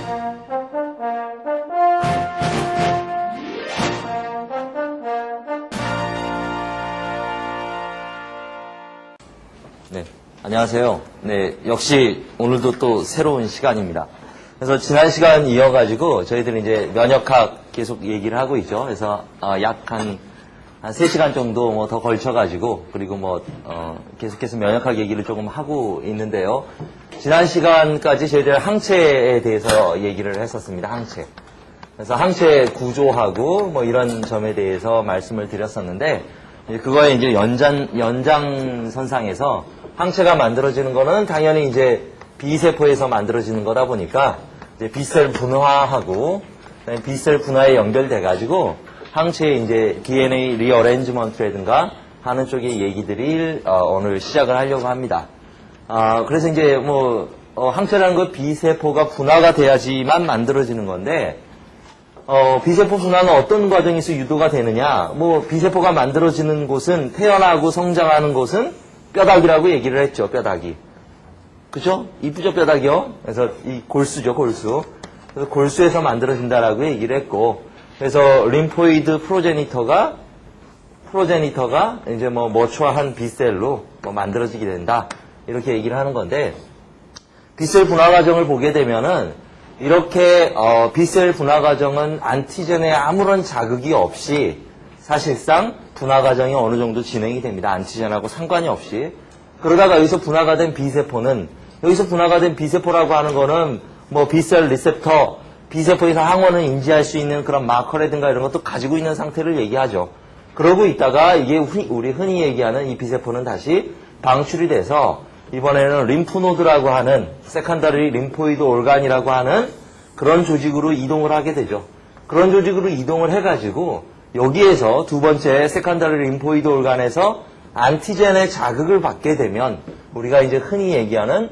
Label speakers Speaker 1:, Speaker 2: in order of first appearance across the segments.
Speaker 1: 네, 안녕하세요. 네, 역시 오늘도 또 새로운 시간입니다. 그래서 지난 시간 이어가지고 저희들이 이제 면역학 계속 얘기를 하고 있죠. 그래서 약 한 3시간 정도 뭐 더 걸쳐가지고 그리고 뭐 계속해서 면역학 얘기를 조금 하고 있는데요. 지난 시간까지 저희들 항체에 대해서 얘기를 했었습니다. 항체. 그래서 항체 구조하고 뭐 이런 점에 대해서 말씀을 드렸었는데 그거의 이제 연장선상에서 항체가 만들어지는 거는 당연히 이제 B세포에서 만들어지는 거다 보니까 이제 B셀 분화하고 B셀 분화에 연결돼가지고 항체의 이제 DNA 리어레인지먼트라든가 하는 쪽의 얘기들을 오늘 시작을 하려고 합니다. 그래서 이제 뭐 항체라는 건 B세포가 분화가 돼야지만 만들어지는 건데 B세포 분화는 어떤 과정에서 유도가 되느냐? 뭐 B세포가 만들어지는 곳은 태어나고 성장하는 곳은 뼈다귀라고 얘기를 했죠. 뼈다귀. 그죠? 이쁘죠, 뼈다귀요? 그래서 이 골수죠, 골수. 그래서 골수에서 만들어진다라고 얘기를 했고, 그래서 림포이드 프로제니터가 이제 뭐 머추어한 B셀로 뭐 만들어지게 된다. 이렇게 얘기를 하는 건데, B셀 분화 과정을 보게 되면은 이렇게 B셀 분화 과정은 안티젠에 아무런 자극이 없이 사실상 분화 과정이 어느 정도 진행이 됩니다. 안티젠하고 상관이 없이. 그러다가 여기서 분화가 된 B세포는 여기서 분화가 된 B세포라고 하는 거는 뭐 B셀 리셉터, B세포에서 항원을 인지할 수 있는 그런 마커라든가 이런 것도 가지고 있는 상태를 얘기하죠. 그러고 있다가 이게 우리 흔히 얘기하는 이 B세포는 다시 방출이 돼서 이번에는 림프노드라고 하는 세컨더리 림포이드 올간이라고 하는 그런 조직으로 이동을 하게 되죠. 그런 조직으로 이동을 해가지고 여기에서 두 번째 세컨더리 림포이드 올간에서 안티젠의 자극을 받게 되면 우리가 이제 흔히 얘기하는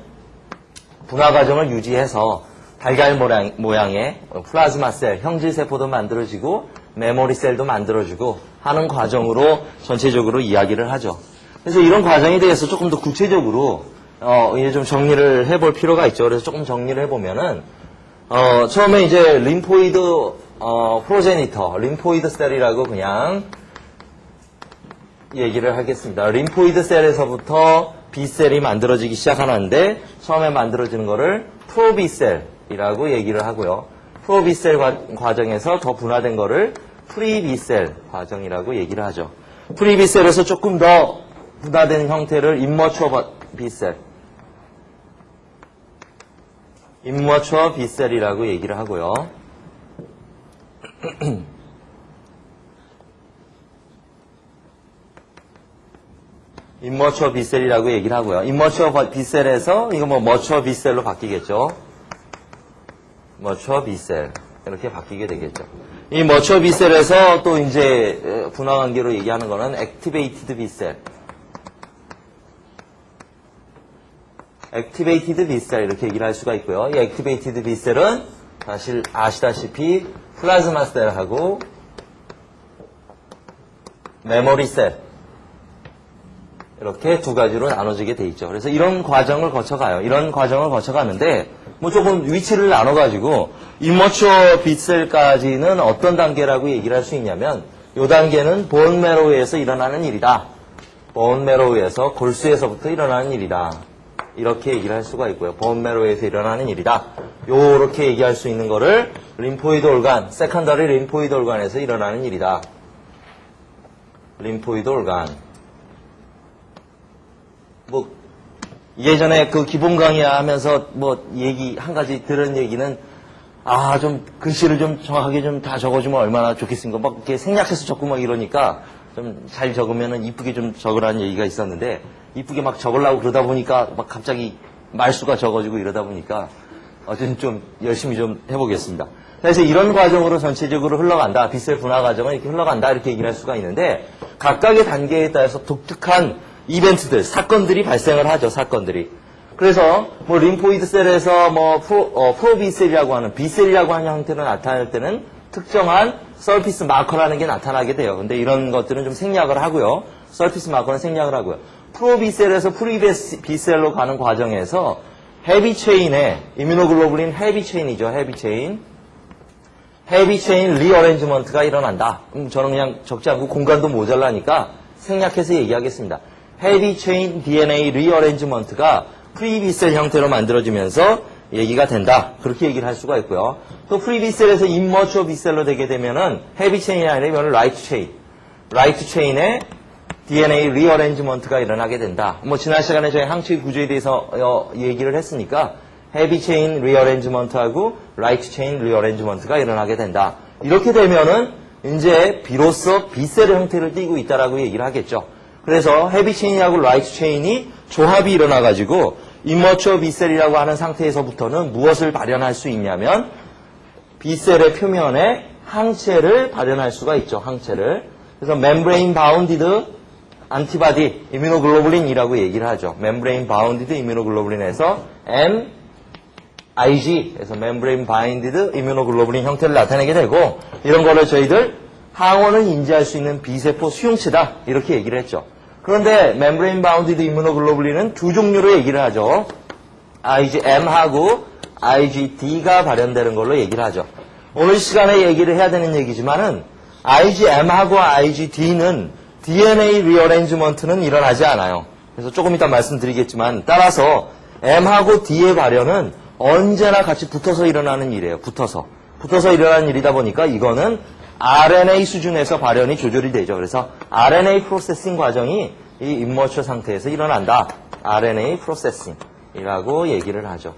Speaker 1: 분화 과정을 유지해서 달걀 모양의 플라즈마 셀, 형질세포도 만들어지고 메모리 셀도 만들어지고 하는 과정으로 전체적으로 이야기를 하죠. 그래서 이런 과정에 대해서 조금 더 구체적으로 이제 좀 정리를 해볼 필요가 있죠. 그래서 조금 정리를 해보면은 처음에 이제 림포이드 프로제니터, 림포이드 셀이라고 그냥 얘기를 하겠습니다. 림포이드 셀에서부터 B셀이 만들어지기 시작하는데 처음에 만들어지는 거를 프로비셀이라고 얘기를 하고요. 프로비셀 과정에서 더 분화된 거를 프리비셀 과정이라고 얘기를 하죠. 프리비셀에서 조금 더 분화된 형태를 임머추어 B셀, 임머추어 B셀이라고 얘기를 하고요. 임머추어 B셀이라고 얘기를 하고요. 임머추어 B셀에서 이거 뭐 머추어 B셀로 바뀌겠죠. 머추어 B셀 이렇게 바뀌게 되겠죠. 이 머추어 B셀에서 또 이제 분화 관계로 얘기하는 거는 액티베이티드 B셀, 액티베이티드 B셀 이렇게 얘기를 할 수가 있고요. 이 액티베이티드 B셀은 사실 아시다시피 플라즈마 셀하고 메모리 셀 이렇게 두 가지로 나눠지게 돼 있죠. 그래서 이런 과정을 거쳐가요. 이런 과정을 거쳐가는데 뭐 조금 위치를 나눠가지고 임머추어 B셀까지는 어떤 단계라고 얘기를 할 수 있냐면 이 단계는 본메로우에서 일어나는 일이다. 본메로우에서 골수에서부터 일어나는 일이다. 이렇게 얘기를 할 수가 있고요. 본메로우에서 일어나는 일이다. 요렇게 얘기할 수 있는 거를 림포이드 올간, 세컨더리 림포이드 올간에서 일어나는 일이다. 림포이드 올간. 뭐 예전에 그 기본 강의 하면서 뭐 얘기 한 가지 들은 얘기는 좀 글씨를 좀 정확하게 좀 다 적어주면 얼마나 좋겠습니까? 막 이렇게 생략해서 적고 막 이러니까 좀 잘 적으면은 이쁘게 좀 적으라는 얘기가 있었는데 이쁘게 막 적으려고 그러다 보니까 막 갑자기 말수가 적어지고 이러다 보니까 어쨌든 좀 열심히 좀 해보겠습니다. 그래서 이런 과정으로 전체적으로 흘러간다. B셀 분화 과정은 이렇게 흘러간다. 이렇게 얘기를 할 수가 있는데 각각의 단계에 따라서 독특한 이벤트들, 사건들이 발생을 하죠. 사건들이. 그래서 뭐 림포이드 셀에서 뭐 프로비셀이라고 하는 B셀이라고 하는 형태로 나타날 때는 특정한 서피스 마커라는 게 나타나게 돼요. 근데 이런 것들은 좀 생략을 하고요. 서피스 마커는 생략을 하고요. 프로비셀에서 프리비셀로 가는 과정에서 헤비 체인에 이뮤노글로불린 헤비 체인이죠. 헤비 체인 리어레인지먼트가 일어난다. 그럼 저는 그냥 적지 않고 공간도 모자라니까 생략해서 얘기하겠습니다. 헤비 체인 DNA 리어레인지먼트가 프리비셀 형태로 만들어지면서 얘기가 된다. 그렇게 얘기를 할 수가 있고요. 또 프리비셀에서 임머추어 비셀로 되게 되면은 헤비 체인이 아니라 이거는 라이트 체인에 DNA 리어레인지먼트가 일어나게 된다. 뭐 지난 시간에 저희 항체 구조에 대해서 얘기를 했으니까 헤비 체인 리어레인지먼트하고 라이트 체인 리어레인지먼트가 일어나게 된다. 이렇게 되면은 이제 비로소 B셀의 형태를 띠고 있다라고 얘기를 하겠죠. 그래서 헤비 체인하고 라이트 체인이 조합이 일어나가지고 임머추어 B셀이라고 하는 상태에서부터는 무엇을 발현할 수 있냐면 B셀의 표면에 항체를 발현할 수가 있죠. 항체를. 그래서 멤브레인 바운디드 안티바디 이뮤노글로불린이라고 얘기를 하죠. 멤브레인 바운디드 이뮤노글로불린에서 MIG에서 멤브레인 바인디드 이뮤노글로불린 형태를 나타내게 되고 이런 거를 저희들 항원을 인지할 수 있는 B세포 수용체다 이렇게 얘기를 했죠. 그런데 멤브레인 바운디드 이뮤노글로불린은 두 종류로 얘기를 하죠. IgM하고 IgD가 발현되는 걸로 얘기를 하죠. 오늘 시간에 얘기를 해야 되는 얘기지만은 IgM하고 IgD는 DNA 리어레인지먼트는 일어나지 않아요. 그래서 조금 이따 말씀드리겠지만 따라서 M하고 D의 발현은 언제나 같이 붙어서 일어나는 일이에요. 붙어서 일어나는 일이다 보니까 이거는 RNA 수준에서 발현이 조절이 되죠. 그래서 RNA 프로세싱 과정이 이 임머추어 상태에서 일어난다. RNA 프로세싱이라고 얘기를 하죠.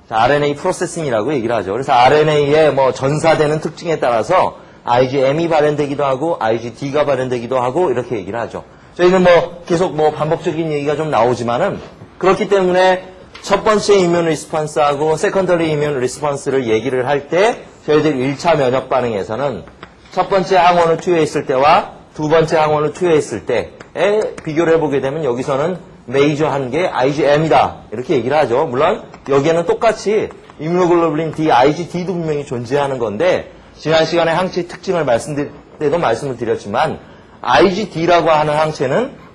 Speaker 1: 자, RNA 프로세싱이라고 얘기를 하죠. 그래서 RNA의 뭐 전사되는 특징에 따라서 IgM이 발현되기도 하고 IgD가 발현되기도 하고 이렇게 얘기를 하죠. 저희는 뭐 계속 뭐 반복적인 얘기가 좀 나오지만은 그렇기 때문에 첫 번째 이뮨 리스폰스하고 세컨더리 이뮨 리스폰스를 얘기를 할 때 저희들이 1차 면역 반응에서는 첫 번째 항원을 투여했을 때와 두 번째 항원을 투여했을 때에 비교를 해보게 되면 여기서는 메이저한 게 IgM이다 이렇게 얘기를 하죠. 물론 여기에는 똑같이 이뮤노글로불린 D, IgD도 분명히 존재하는 건데 지난 시간에 항체 특징을 말씀드릴 때도 말씀을 드렸지만 IgD라고 하는 항체는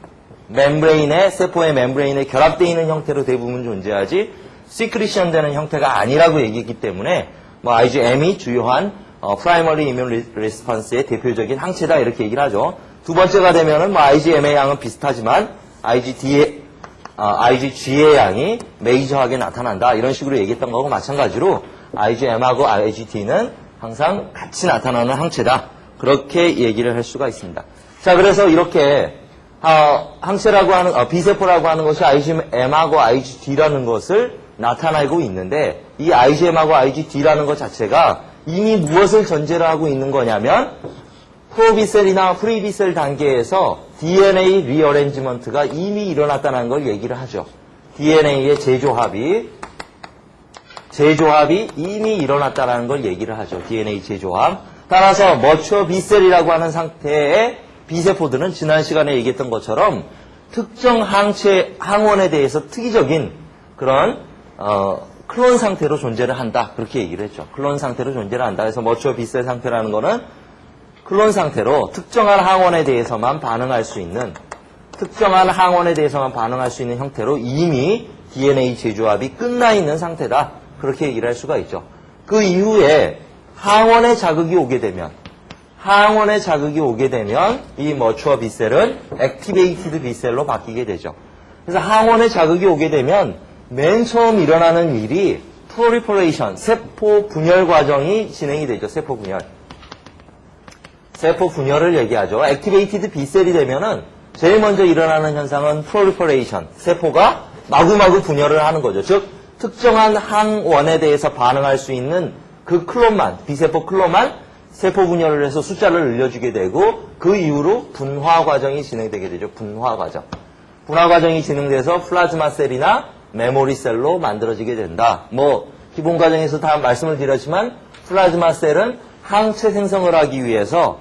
Speaker 1: 세포의 멤브레인에 결합되어 있는 형태로 대부분 존재하지 시크리션 되는 형태가 아니라고 얘기했기 때문에 뭐 IgM이 주요한 프라이머리 이뮨 리스폰스의 대표적인 항체다 이렇게 얘기를 하죠. 두 번째가 되면은 뭐 IgM의 양은 비슷하지만 IgG의 양이 메이저하게 나타난다 이런 식으로 얘기했던 거하고 마찬가지로 IgM하고 IgD는 항상 같이 나타나는 항체다 그렇게 얘기를 할 수가 있습니다. 자, 그래서 이렇게 항체라고 하는 B세포라고 하는 것이 IgM하고 IgD라는 것을 나타내고 있는데 이 IgM하고 IgD라는 것 자체가 이미 무엇을 전제로 하고 있는 거냐면 프로비셀이나 프리비셀 단계에서 DNA 리어레인지먼트가 이미 일어났다는 걸 얘기를 하죠. DNA의 재조합이 이미 일어났다는 걸 얘기를 하죠. DNA 재조합. 따라서 머추어 B셀이라고 하는 상태의 B세포들은 지난 시간에 얘기했던 것처럼 특정 항원에 대해서 특이적인 그런 클론 상태로 존재를 한다. 그렇게 얘기를 했죠. 클론 상태로 존재를 한다. 그래서 머추어 B셀 상태라는 거는 클론 상태로 특정한 항원에 대해서만 반응할 수 있는 형태로 이미 DNA 재조합이 끝나 있는 상태다. 그렇게 얘기를 할 수가 있죠. 그 이후에 항원의 자극이 오게 되면 이 머추어 B셀은 액티베이티드 B셀로 바뀌게 되죠. 그래서 항원의 자극이 오게 되면 맨 처음 일어나는 일이 프로리퍼레이션, 세포 분열 과정이 진행이 되죠. 세포 분열을 얘기하죠. 액티베이티드 B셀이 되면은 제일 먼저 일어나는 현상은 프로리퍼레이션, 세포가 마구마구 분열을 하는 거죠. 즉 특정한 항원에 대해서 반응할 수 있는 그 클론만, B세포 클론만 세포 분열을 해서 숫자를 늘려주게 되고 그 이후로 분화 과정이 진행되게 되죠. 분화 과정이 진행돼서 플라즈마 셀이나 메모리 셀로 만들어지게 된다. 뭐 기본 과정에서 다 말씀을 드렸지만 플라즈마 셀은 항체 생성을 하기 위해서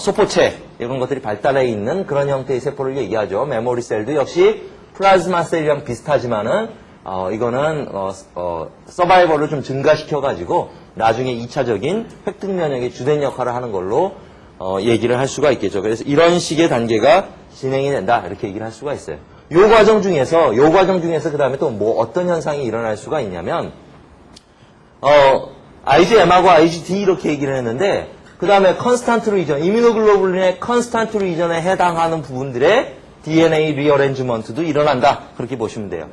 Speaker 1: 소포체 이런 것들이 발달해 있는 그런 형태의 세포를 얘기하죠. 메모리 셀도 역시 플라즈마 셀이랑 비슷하지만은 이거는 서바이벌을 좀 증가시켜가지고 나중에 2차적인 획득 면역의 주된 역할을 하는 걸로 얘기를 할 수가 있겠죠. 그래서 이런 식의 단계가 진행이 된다 이렇게 얘기를 할 수가 있어요. 요 과정 중에서 그 다음에 또 뭐 어떤 현상이 일어날 수가 있냐면, IgM하고 IgD 이렇게 얘기를 했는데, 그 다음에 컨스탄트 리전, 이뮤노글로불린의 컨스탄트 리전에 해당하는 부분들의 DNA 리어렌지먼트도 일어난다. 그렇게 보시면 돼요.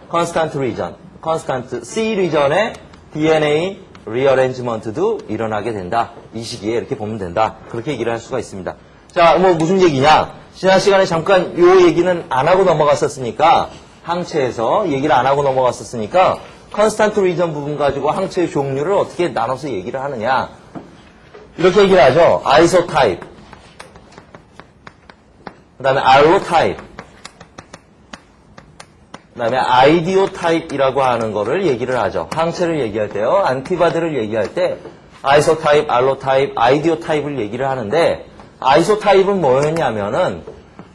Speaker 1: 컨스탄트 리전, 컨스탄트 C 리전의 DNA 리어렌지먼트도 일어나게 된다. 이 시기에 이렇게 보면 된다. 그렇게 얘기를 할 수가 있습니다. 자, 뭐 무슨 얘기냐? 지난 시간에 잠깐 요 얘기는 안 하고 넘어갔었으니까, 항체에서 얘기를 안 하고 넘어갔었으니까 컨스탄트 리전 부분 가지고 항체의 종류를 어떻게 나눠서 얘기를 하느냐. 이렇게 얘기를 하죠. 아이소타입, 그 다음에 알로타입, 그 다음에 아이디오타입이라고 하는 거를 얘기를 하죠. 항체를 얘기할 때요. 안티바디를 얘기할 때 아이소타입, 알로타입, 아이디오타입을 얘기를 하는데, 아이소타입은 뭐였냐면은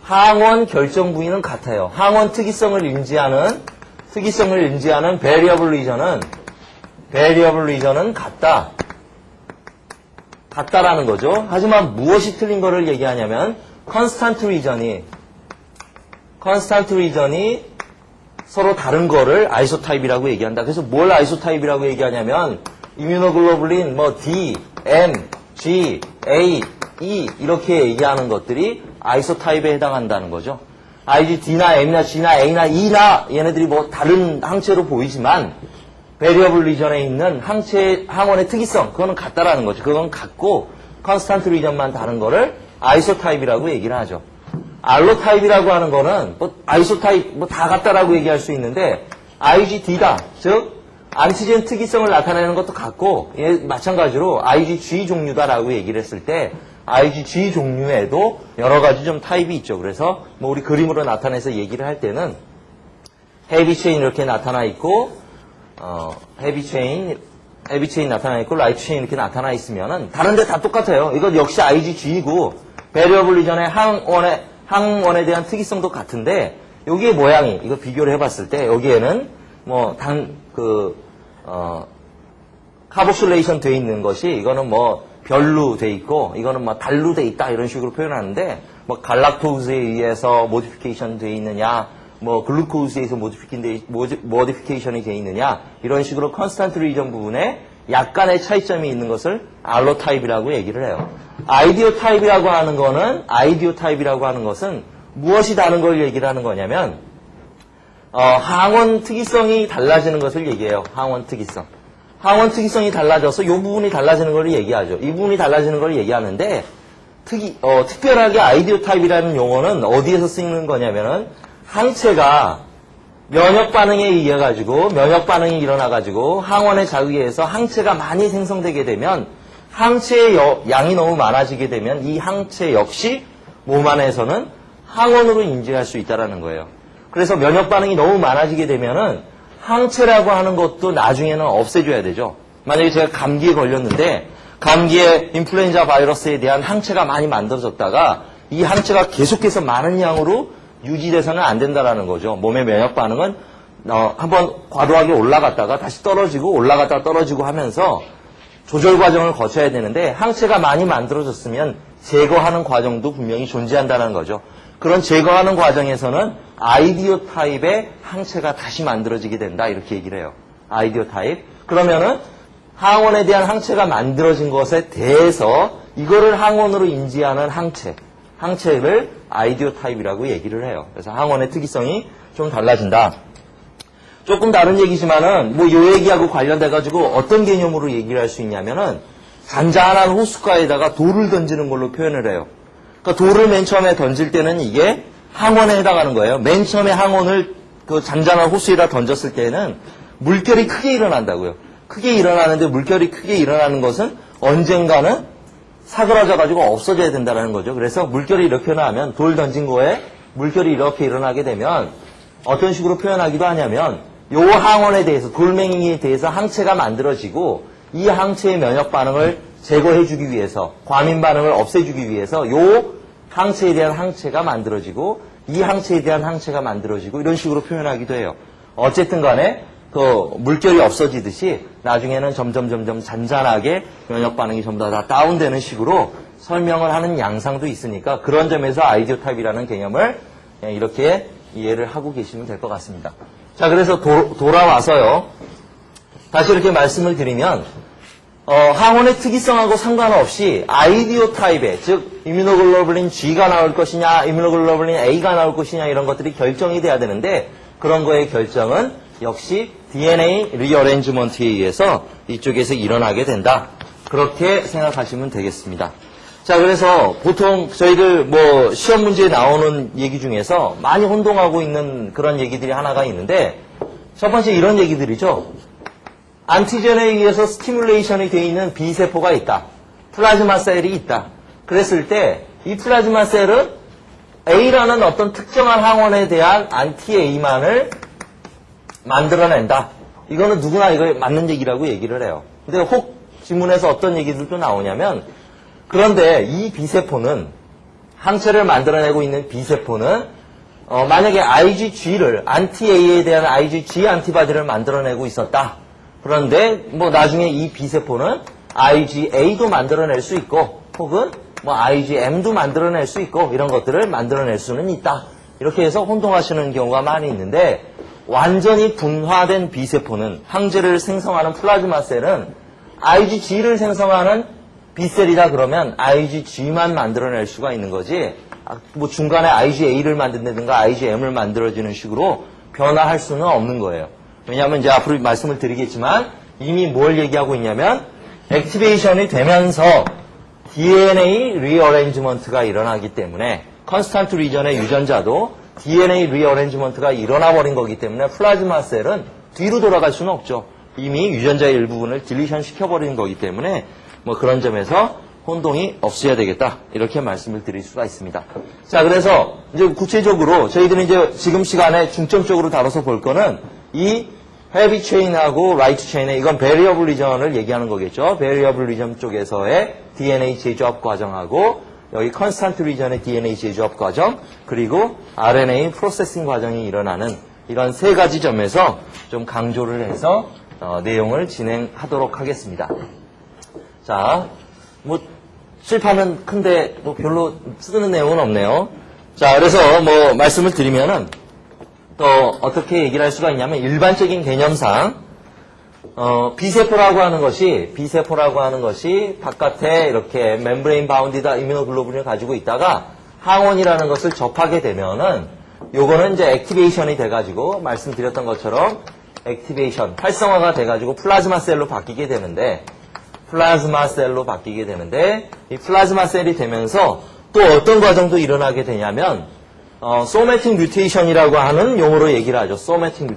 Speaker 1: 항원 결정 부위는 같아요. 항원 특이성을 인지하는 베리어블 리전은 같다라는 거죠. 하지만 무엇이 틀린 거를 얘기하냐면 컨스탄트 리전이 서로 다른 거를 아이소타입이라고 얘기한다. 그래서 뭘 아이소타입이라고 얘기하냐면 이뮤노글로불린 뭐 D, M, G, A, E 이렇게 얘기하는 것들이 아이소타입에 해당한다는 거죠. IgD나 M이나 G나 A나 E나 얘네들이 뭐 다른 항체로 보이지만 베리어블 리전에 있는 항원의 특이성 그거는 같다라는 거죠. 그건 같고 컨스탄트 리전만 다른 거를 아이소타입이라고 얘기를 하죠. 알로타입이라고 하는 거는 뭐 아이소타입 뭐 다 같다라고 얘기할 수 있는데 IgD다. 즉 안티젠 특이성을 나타내는 것도 같고 마찬가지로 IgG 종류다라고 얘기를 했을 때 IgG 종류에도 여러 가지 좀 타입이 있죠. 그래서 뭐 우리 그림으로 나타내서 얘기를 할 때는 헤비 체인 이렇게 나타나 있고 헤비 체인 나타나 있고 라이트 체인 이렇게 나타나 있으면은 다른데 다 똑같아요. 이건 역시 IgG이고 베리어블 리전의 항원에 대한 특이성도 같은데 여기의 모양이 이거 비교를 해봤을 때 여기에는 뭐 카복실레이션 돼 있는 것이 이거는 뭐 별로 돼 있고 이거는 뭐 달로 돼 있다 이런 식으로 표현하는데 뭐 갈락토스에 의해서 모디피케이션 돼 있느냐 뭐 글루코스에서 모디피케이션이 돼 있느냐 이런 식으로 컨스탄트 리전 부분에 약간의 차이점이 있는 것을 알로타입이라고 얘기를 해요. 아이디오타입이라고 하는 것은 무엇이 다른 걸 얘기를 하는 거냐면 항원 특이성이 달라지는 것을 얘기해요. 항원 특이성이 달라져서 이 부분이 달라지는 걸 얘기하죠. 이 부분이 달라지는 걸 얘기하는데 특별하게 아이디오타입이라는 용어는 어디에서 쓰이는 거냐면은 항체가 면역 반응에 일어나가지고 항원의 자극에 의해서 항체가 많이 생성되게 되면 항체의 양이 너무 많아지게 되면 이 항체 역시 몸 안에서는 항원으로 인지할 수 있다는 거예요. 그래서 면역 반응이 너무 많아지게 되면은 항체라고 하는 것도 나중에는 없애줘야 되죠. 만약에 제가 감기에 걸렸는데 감기에 인플루엔자 바이러스에 대한 항체가 많이 만들어졌다가 이 항체가 계속해서 많은 양으로 유지돼서는 안 된다라는 거죠. 몸의 면역 반응은 한번 과도하게 올라갔다가 다시 떨어지고 올라갔다가 떨어지고 하면서 조절 과정을 거쳐야 되는데 항체가 많이 만들어졌으면 제거하는 과정도 분명히 존재한다는 거죠. 그런 제거하는 과정에서는 아이디오 타입의 항체가 다시 만들어지게 된다 이렇게 얘기를 해요. 아이디오 타입. 그러면은 항원에 대한 항체가 만들어진 것에 대해서 이거를 항원으로 인지하는 항체를 아이디오 타입이라고 얘기를 해요. 그래서 항원의 특이성이 좀 달라진다. 조금 다른 얘기지만은 뭐 요 얘기하고 관련돼 가지고 어떤 개념으로 얘기를 할 수 있냐면은 잔잔한 호숫가에다가 돌을 던지는 걸로 표현을 해요. 그러니까 돌을 맨 처음에 던질 때는 이게 항원에 해당하는 거예요. 맨 처음에 항원을 그 잔잔한 호수에다 던졌을 때는 물결이 크게 일어난다고요. 크게 일어나는데 물결이 크게 일어나는 것은 언젠가는 사그라져가지고 없어져야 된다는 거죠. 그래서 물결이 이렇게 나면 돌 던진 거에 물결이 이렇게 일어나게 되면 어떤 식으로 표현하기도 하냐면 요 항원에 대해서 돌멩이에 대해서 항체가 만들어지고 이 항체의 면역 반응을 제거해주기 위해서 과민 반응을 없애주기 위해서 요 항체에 대한 항체가 만들어지고 이 항체에 대한 항체가 만들어지고 이런 식으로 표현하기도 해요. 어쨌든 간에 그 물결이 없어지듯이 나중에는 점점 잔잔하게 면역 반응이 전부 다 다운되는 식으로 설명을 하는 양상도 있으니까 그런 점에서 아이디오 타입이라는 개념을 이렇게 이해를 하고 계시면 될 것 같습니다. 자, 그래서 돌아와서요. 다시 이렇게 말씀을 드리면 항원의 특이성하고 상관없이 아이디오 타입의, 즉 이뮤노글로불린 G가 나올 것이냐, 이뮤노글로불린 A가 나올 것이냐 이런 것들이 결정이 돼야 되는데 그런 거의 결정은 역시 DNA 리어레인지먼트에 의해서 이쪽에서 일어나게 된다. 그렇게 생각하시면 되겠습니다. 자, 그래서 보통 저희들 뭐 시험 문제에 나오는 얘기 중에서 많이 혼동하고 있는 그런 얘기들이 하나가 있는데 첫 번째 이런 얘기들이죠. 안티젠에 의해서 스티뮬레이션이 되어 있는 B세포가 있다. 플라즈마 셀이 있다. 그랬을 때 이 플라즈마 셀은 A라는 어떤 특정한 항원에 대한 안티-A만을 만들어낸다. 이거는 누구나 이거 맞는 얘기라고 얘기를 해요. 근데 혹 지문에서 어떤 얘기들도 나오냐면 그런데 이 B세포는 항체를 만들어내고 있는 B세포는 만약에 IgG를 안티-A에 대한 IgG 안티바디를 만들어내고 있었다. 그런데 뭐 나중에 이 B세포는 IgA도 만들어낼 수 있고 혹은 뭐 IgM도 만들어낼 수 있고 이런 것들을 만들어낼 수는 있다. 이렇게 해서 혼동하시는 경우가 많이 있는데 완전히 분화된 B세포는 항체를 생성하는 플라즈마 셀은 IgG를 생성하는 B셀이다 그러면 IgG만 만들어낼 수가 있는 거지 뭐 중간에 IgA를 만든다든가 IgM을 만들어주는 식으로 변화할 수는 없는 거예요. 왜냐하면 이제 앞으로 말씀을 드리겠지만 이미 뭘 얘기하고 있냐면 액티베이션이 되면서 DNA 리어레인지먼트가 일어나기 때문에 컨스탄트 리전의 유전자도 DNA 리어레인지먼트가 일어나 버린 거기 때문에 플라즈마 셀은 뒤로 돌아갈 수는 없죠. 이미 유전자의 일부분을 딜리션 시켜버린 거기 때문에 뭐 그런 점에서 혼동이 없어야 되겠다. 이렇게 말씀을 드릴 수가 있습니다. 자, 그래서 이제 구체적으로 저희들은 이제 지금 시간에 중점적으로 다뤄서 볼 거는 이 헤비 체인하고 라이트 체인의 이건 베리어블 리전을 얘기하는 거겠죠. 베리어블 리전 쪽에서의 DNA 제조합 과정하고 여기 컨스탄트 리전의 DNA 제조합 과정 그리고 RNA 프로세싱 과정이 일어나는 이런 세 가지 점에서 좀 강조를 해서 내용을 진행하도록 하겠습니다. 자, 뭐 칠판은 큰데 뭐 별로 쓰는 내용은 없네요. 자, 그래서 뭐 말씀을 드리면은 또 어떻게 얘기를 할 수가 있냐면 일반적인 개념상 B세포라고 하는 것이 바깥에 이렇게 멤브레인 바운디다 이뮤노글로불린을 가지고 있다가 항원이라는 것을 접하게 되면은 요거는 이제 액티베이션이 돼가지고 말씀드렸던 것처럼 액티베이션 활성화가 돼가지고 플라즈마 셀로 바뀌게 되는데 이 플라즈마 셀이 되면서 또 어떤 과정도 일어나게 되냐면 소매틱 뮤테이션이라고 하는 용어로 얘기를 하죠. 소매틱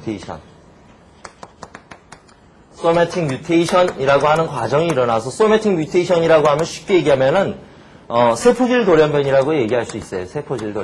Speaker 1: 뮤테이션이라고 하는 과정이 일어나서 소매틱 뮤테이션이라고 하면 쉽게 얘기하면은 세포질 돌연변이라고 얘기할 수 있어요. 세포질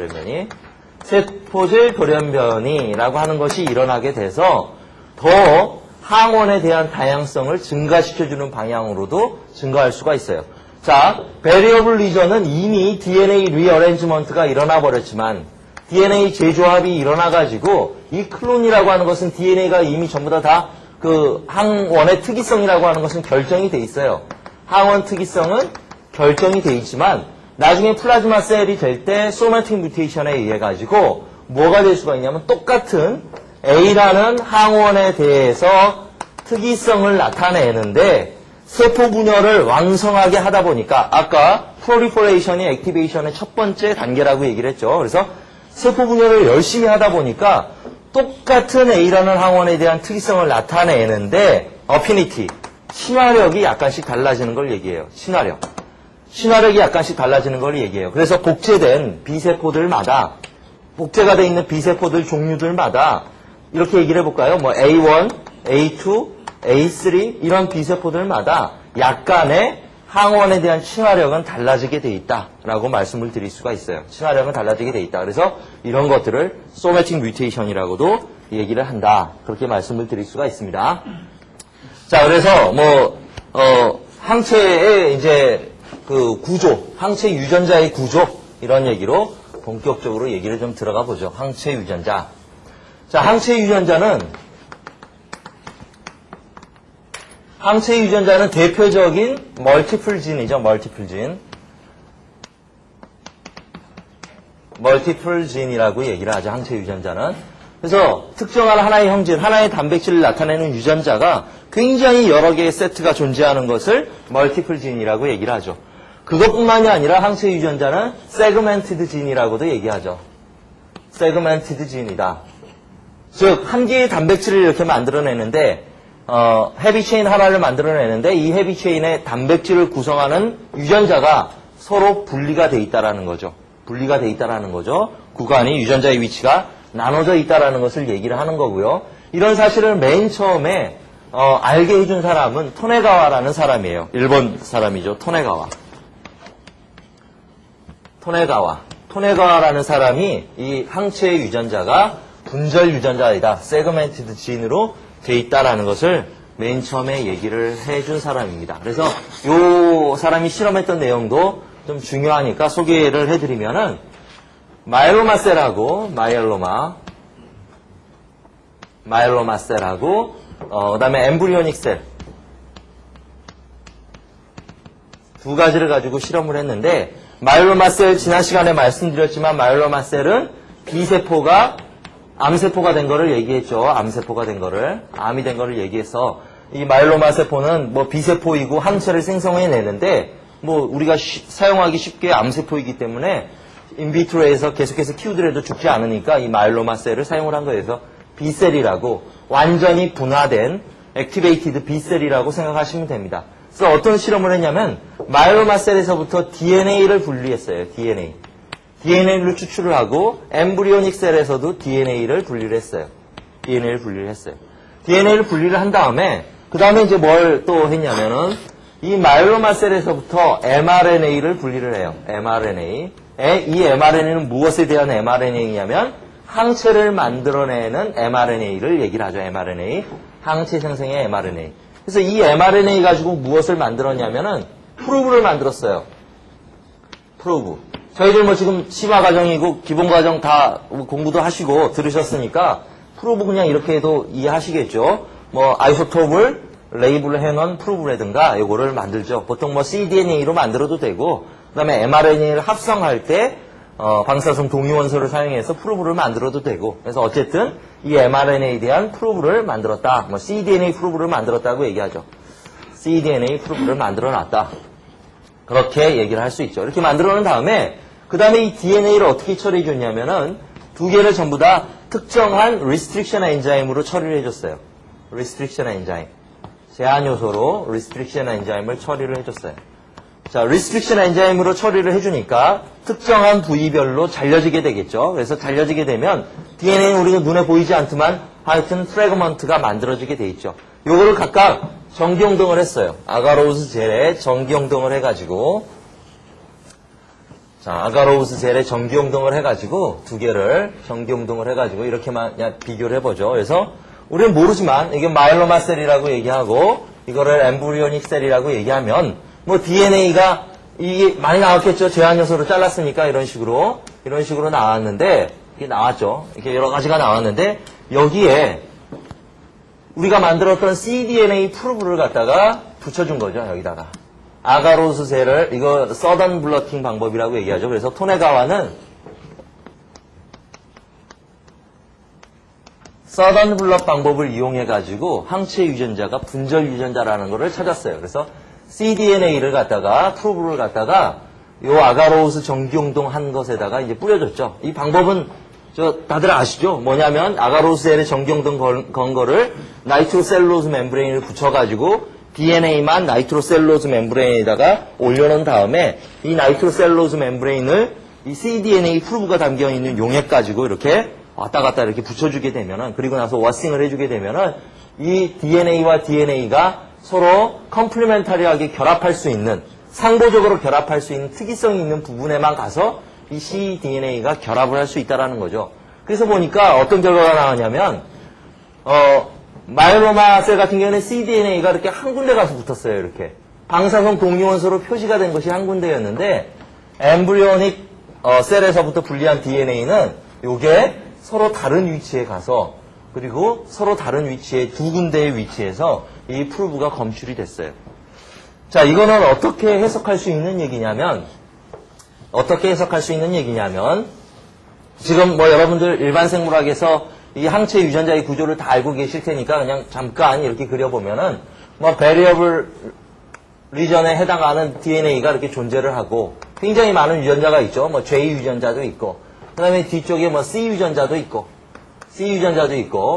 Speaker 1: 돌연변이라고 하는 것이 일어나게 돼서 더 항원에 대한 다양성을 증가시켜주는 방향으로도 증가할 수가 있어요. 자, 베리어블 리전은 이미 DNA 리어레인지먼트가 일어나 버렸지만 DNA 재조합이 일어나가지고 이 클론이라고 하는 것은 DNA가 이미 전부 다 그 항원의 특이성이라고 하는 것은 결정이 돼 있어요. 항원 특이성은 결정이 돼 있지만 나중에 플라즈마 셀이 될 때 소매틱 뮤테이션에 의해 가지고 뭐가 될 수가 있냐면 똑같은 A라는 항원에 대해서 특이성을 나타내는데 세포 분열을 왕성하게 하다 보니까 아까 프로리퍼레이션이 액티베이션의 첫 번째 단계라고 얘기를 했죠. 그래서 세포 분열을 열심히 하다 보니까 똑같은 A라는 항원에 대한 특이성을 나타내는데 어피니티, 친화력이 약간씩 달라지는 걸 얘기해요. 친화력이 약간씩 달라지는 걸 얘기해요. 그래서 복제된 B세포들마다 복제가 되어 있는 B세포들 종류들마다 이렇게 얘기를 해볼까요? 뭐 A1, A2, A3 이런 B세포들마다 약간의 항원에 대한 친화력은 달라지게 돼 있다라고 말씀을 드릴 수가 있어요. 친화력은 달라지게 돼 있다. 그래서 이런 것들을 소매틱 뮤테이션이라고도 얘기를 한다. 그렇게 말씀을 드릴 수가 있습니다. 자, 그래서 뭐 항체의 이제 그 구조, 항체 유전자의 구조 이런 얘기로 본격적으로 얘기를 좀 들어가 보죠. 항체 유전자. 자, 항체 유전자는 대표적인 멀티플 진이죠. 멀티플 진. 멀티플 진이라고 얘기를 하죠. 항체 유전자는. 그래서 특정한 하나의 형질, 하나의 단백질을 나타내는 유전자가 굉장히 여러 개의 세트가 존재하는 것을 멀티플 진이라고 얘기를 하죠. 그것뿐만이 아니라 항체 유전자는 세그멘티드 진이라고도 얘기하죠. 세그멘티드 진이다. 즉, 한 개의 단백질을 이렇게 만들어내는데 헤비 체인 하나를 만들어내는데 이 헤비 체인의 단백질을 구성하는 유전자가 서로 분리가 돼 있다라는 거죠. 분리가 돼 있다라는 거죠. 구간이 유전자의 위치가 나눠져 있다라는 것을 얘기를 하는 거고요. 이런 사실을 맨 처음에 알게 해준 사람은 토네가와라는 사람이에요. 일본 사람이죠. 토네가와라는 사람이 이 항체 유전자가 분절 유전자이다. 세그멘티드 진으로 돼 있다라는 것을 맨 처음에 얘기를 해준 사람입니다. 그래서 이 사람이 실험했던 내용도 좀 중요하니까 소개를 해드리면은 마이엘로마 셀하고 마이엘로마 셀하고 그다음에 엠브리오닉 셀 두 가지를 가지고 실험을 했는데 마이엘로마 셀 지난 시간에 말씀드렸지만 마이엘로마 셀은 B세포가 암세포가 된 거를 얘기했죠. 암세포가 된 거를 암이 된 거를 얘기해서 이 마이엘로마 세포는 뭐 B세포이고 항체를 생성해내는데 뭐 우리가 사용하기 쉽게 암세포이기 때문에 인비트로에서 계속해서 키우더라도 죽지 않으니까 이 마이엘로마 셀을 사용을 한 거에서 B셀이라고 완전히 분화된 액티베이티드 B셀이라고 생각하시면 됩니다. 그래서 어떤 실험을 했냐면 마이엘로마 셀에서부터 DNA를 분리했어요. DNA를 추출을 하고 엠브리오닉 셀에서도 DNA를 분리를 했어요. DNA를 분리를 한 다음에 그 다음에 이제 뭘 또 했냐면은 이 마이엘로마 셀에서부터 mRNA를 분리를 해요. mRNA. 이 mRNA는 무엇에 대한 mRNA냐면 항체를 만들어내는 mRNA를 얘기를 하죠. mRNA. 항체 생성의 mRNA. 그래서 이 mRNA 가지고 무엇을 만들었냐면은 프로브를 만들었어요. 프로브. 저희들 뭐 지금 심화 과정이고 기본 과정 다 공부도 하시고 들으셨으니까 프로브 그냥 이렇게 해도 이해하시겠죠. 뭐 아이소톱을 레이블을 해놓은 프로브라든가 요거를 만들죠. 보통 뭐 cDNA로 만들어도 되고 그다음에 mRNA를 합성할 때 방사성 동위원소를 사용해서 프로브를 만들어도 되고 그래서 어쨌든 이 mRNA에 대한 프로브를 만들었다. 뭐 cDNA 프로브를 만들었다고 얘기하죠. cDNA 프로브를 만들어놨다. 그렇게 얘기를 할 수 있죠. 이렇게 만들어 놓은 다음에 그 다음에 이 DNA를 어떻게 처리해 줬냐면은 두 개를 전부 다 특정한 restriction 엔자임으로 처리를 해줬어요. restriction 엔자임. 제한 요소로 restriction 엔자임을 처리를 해줬어요. 자, restriction 엔자임으로 처리를 해주니까 특정한 부위별로 잘려지게 되겠죠. 그래서 잘려지게 되면 DNA는 우리가 눈에 보이지 않지만 하여튼 프래그먼트가 만들어지게 돼 있죠. 요거를 각각 전기용동을 했어요. 아가로우스 젤에 전기용동을 해가지고 자, 아가로우스 젤에 전기용동을 해가지고 두 개를 전기용동을 해가지고 이렇게만 비교를 해보죠. 그래서 우리는 모르지만 이게 마이엘로마 셀이라고 얘기하고 이거를 엠브리오닉 셀이라고 얘기하면 뭐 DNA가 이게 많이 나왔겠죠. 제한 요소로 잘랐으니까 이런 식으로 나왔는데 이게 나왔죠. 이렇게 여러 가지가 나왔는데 여기에 우리가 만들었던 cDNA 프로브를 갖다가 붙여준 거죠. 여기다가 아가로스 셀을 이거 서던 블러팅 방법이라고 얘기하죠. 그래서 토네가와는 서던 블럿 방법을 이용해 가지고 항체 유전자가 분절 유전자라는 것을 찾았어요. 그래서 cDNA를 갖다가 프로브를 갖다가 요 아가로우스 전기용동 한 것에다가 이제 뿌려줬죠. 이 방법은 다들 아시죠? 뭐냐면 아가로우스 셀에 전기용동 건 거를 나이트로셀룰로즈 멤브레인을 붙여가지고 DNA만 나이트로셀룰로즈 멤브레인에다가 올려놓은 다음에 이 나이트로셀룰로즈 멤브레인을 이 cDNA 프로브가 담겨있는 용액 가지고 이렇게 왔다 갔다 이렇게 붙여주게 되면은 그리고 나서 워싱을 해주게 되면은 이 DNA와 DNA가 서로 컴플리멘터리하게 결합할 수 있는 상보적으로 결합할 수 있는 특이성이 있는 부분에만 가서 이 cDNA가 결합을 할 수 있다라는 거죠. 그래서 보니까 어떤 결과가 나왔냐면 마이엘로마 셀 같은 경우는 cDNA가 이렇게 한 군데 가서 붙었어요. 이렇게 방사성 동위원소로 표시가 된 것이 한 군데였는데 엠브리오닉 셀에서부터 분리한 DNA는 요게 서로 다른 위치에 가서 그리고 서로 다른 위치에 두 군데의 위치에서 이 프로브가 검출이 됐어요. 자, 이거는 어떻게 해석할 수 있는 얘기냐면 지금 뭐 여러분들 일반 생물학에서 이 항체 유전자의 구조를 다 알고 계실 테니까 그냥 잠깐 이렇게 그려보면은 뭐 베리어블 리전에 해당하는 DNA가 이렇게 존재를 하고 굉장히 많은 유전자가 있죠. 뭐 J 유전자도 있고 그 다음에 뒤쪽에 뭐 C 유전자도 있고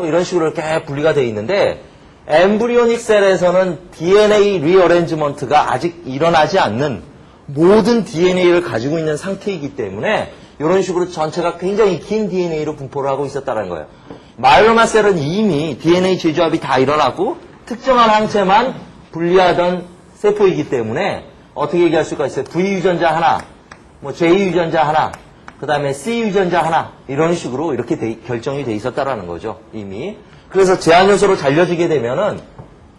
Speaker 1: 이런 식으로 이렇게 분리가 되어 있는데 엠브리오닉 셀에서는 DNA 리어렌지먼트가 아직 일어나지 않는 모든 DNA를 가지고 있는 상태이기 때문에 이런 식으로 전체가 굉장히 긴 DNA로 분포를 하고 있었다는 거예요. 마이로마 셀은 이미 DNA 재조합이 다 일어나고 특정한 항체만 분리하던 세포이기 때문에 어떻게 얘기할 수가 있어요? V 유전자 하나, 뭐 J 유전자 하나, 그 다음에 C 유전자 하나 이런 식으로 이렇게 결정이 돼 있었다라는 거죠. 이미. 그래서 제한 요소로 잘려지게 되면은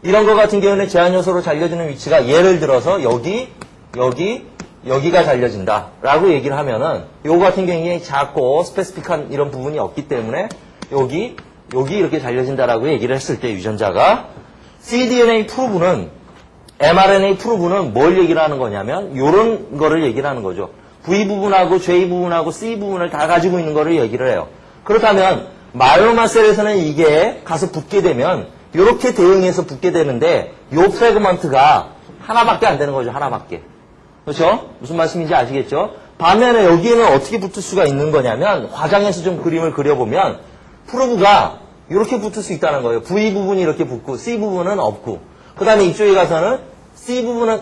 Speaker 1: 이런 거 같은 경우는 제한 요소로 잘려지는 위치가 예를 들어서 여기가 잘려진다라고 얘기를 하면은 요거 같은 경우에 작고 스페시픽한 이런 부분이 없기 때문에 여기 이렇게 잘려진다라고 얘기를 했을 때 유전자가 cDNA 프로브는 mRNA 프로브는 뭘 얘기를 하는 거냐면 요런 거를 얘기를 하는 거죠. V 부분하고 J 부분하고 C 부분을 다 가지고 있는 거를 얘기를 해요. 그렇다면 마이오마 셀에서는 이게 가서 붙게 되면 이렇게 대응해서 붙게 되는데 요 프래그먼트가 하나밖에 안 되는 거죠. 하나밖에. 그렇죠? 무슨 말씀인지 아시겠죠? 반면에 여기에는 어떻게 붙을 수가 있는 거냐면 화장해서 좀 그림을 그려보면 프로브가 이렇게 붙을 수 있다는 거예요. V 부분이 이렇게 붙고 C 부분은 없고 그 다음에 이쪽에 가서는 C 부분은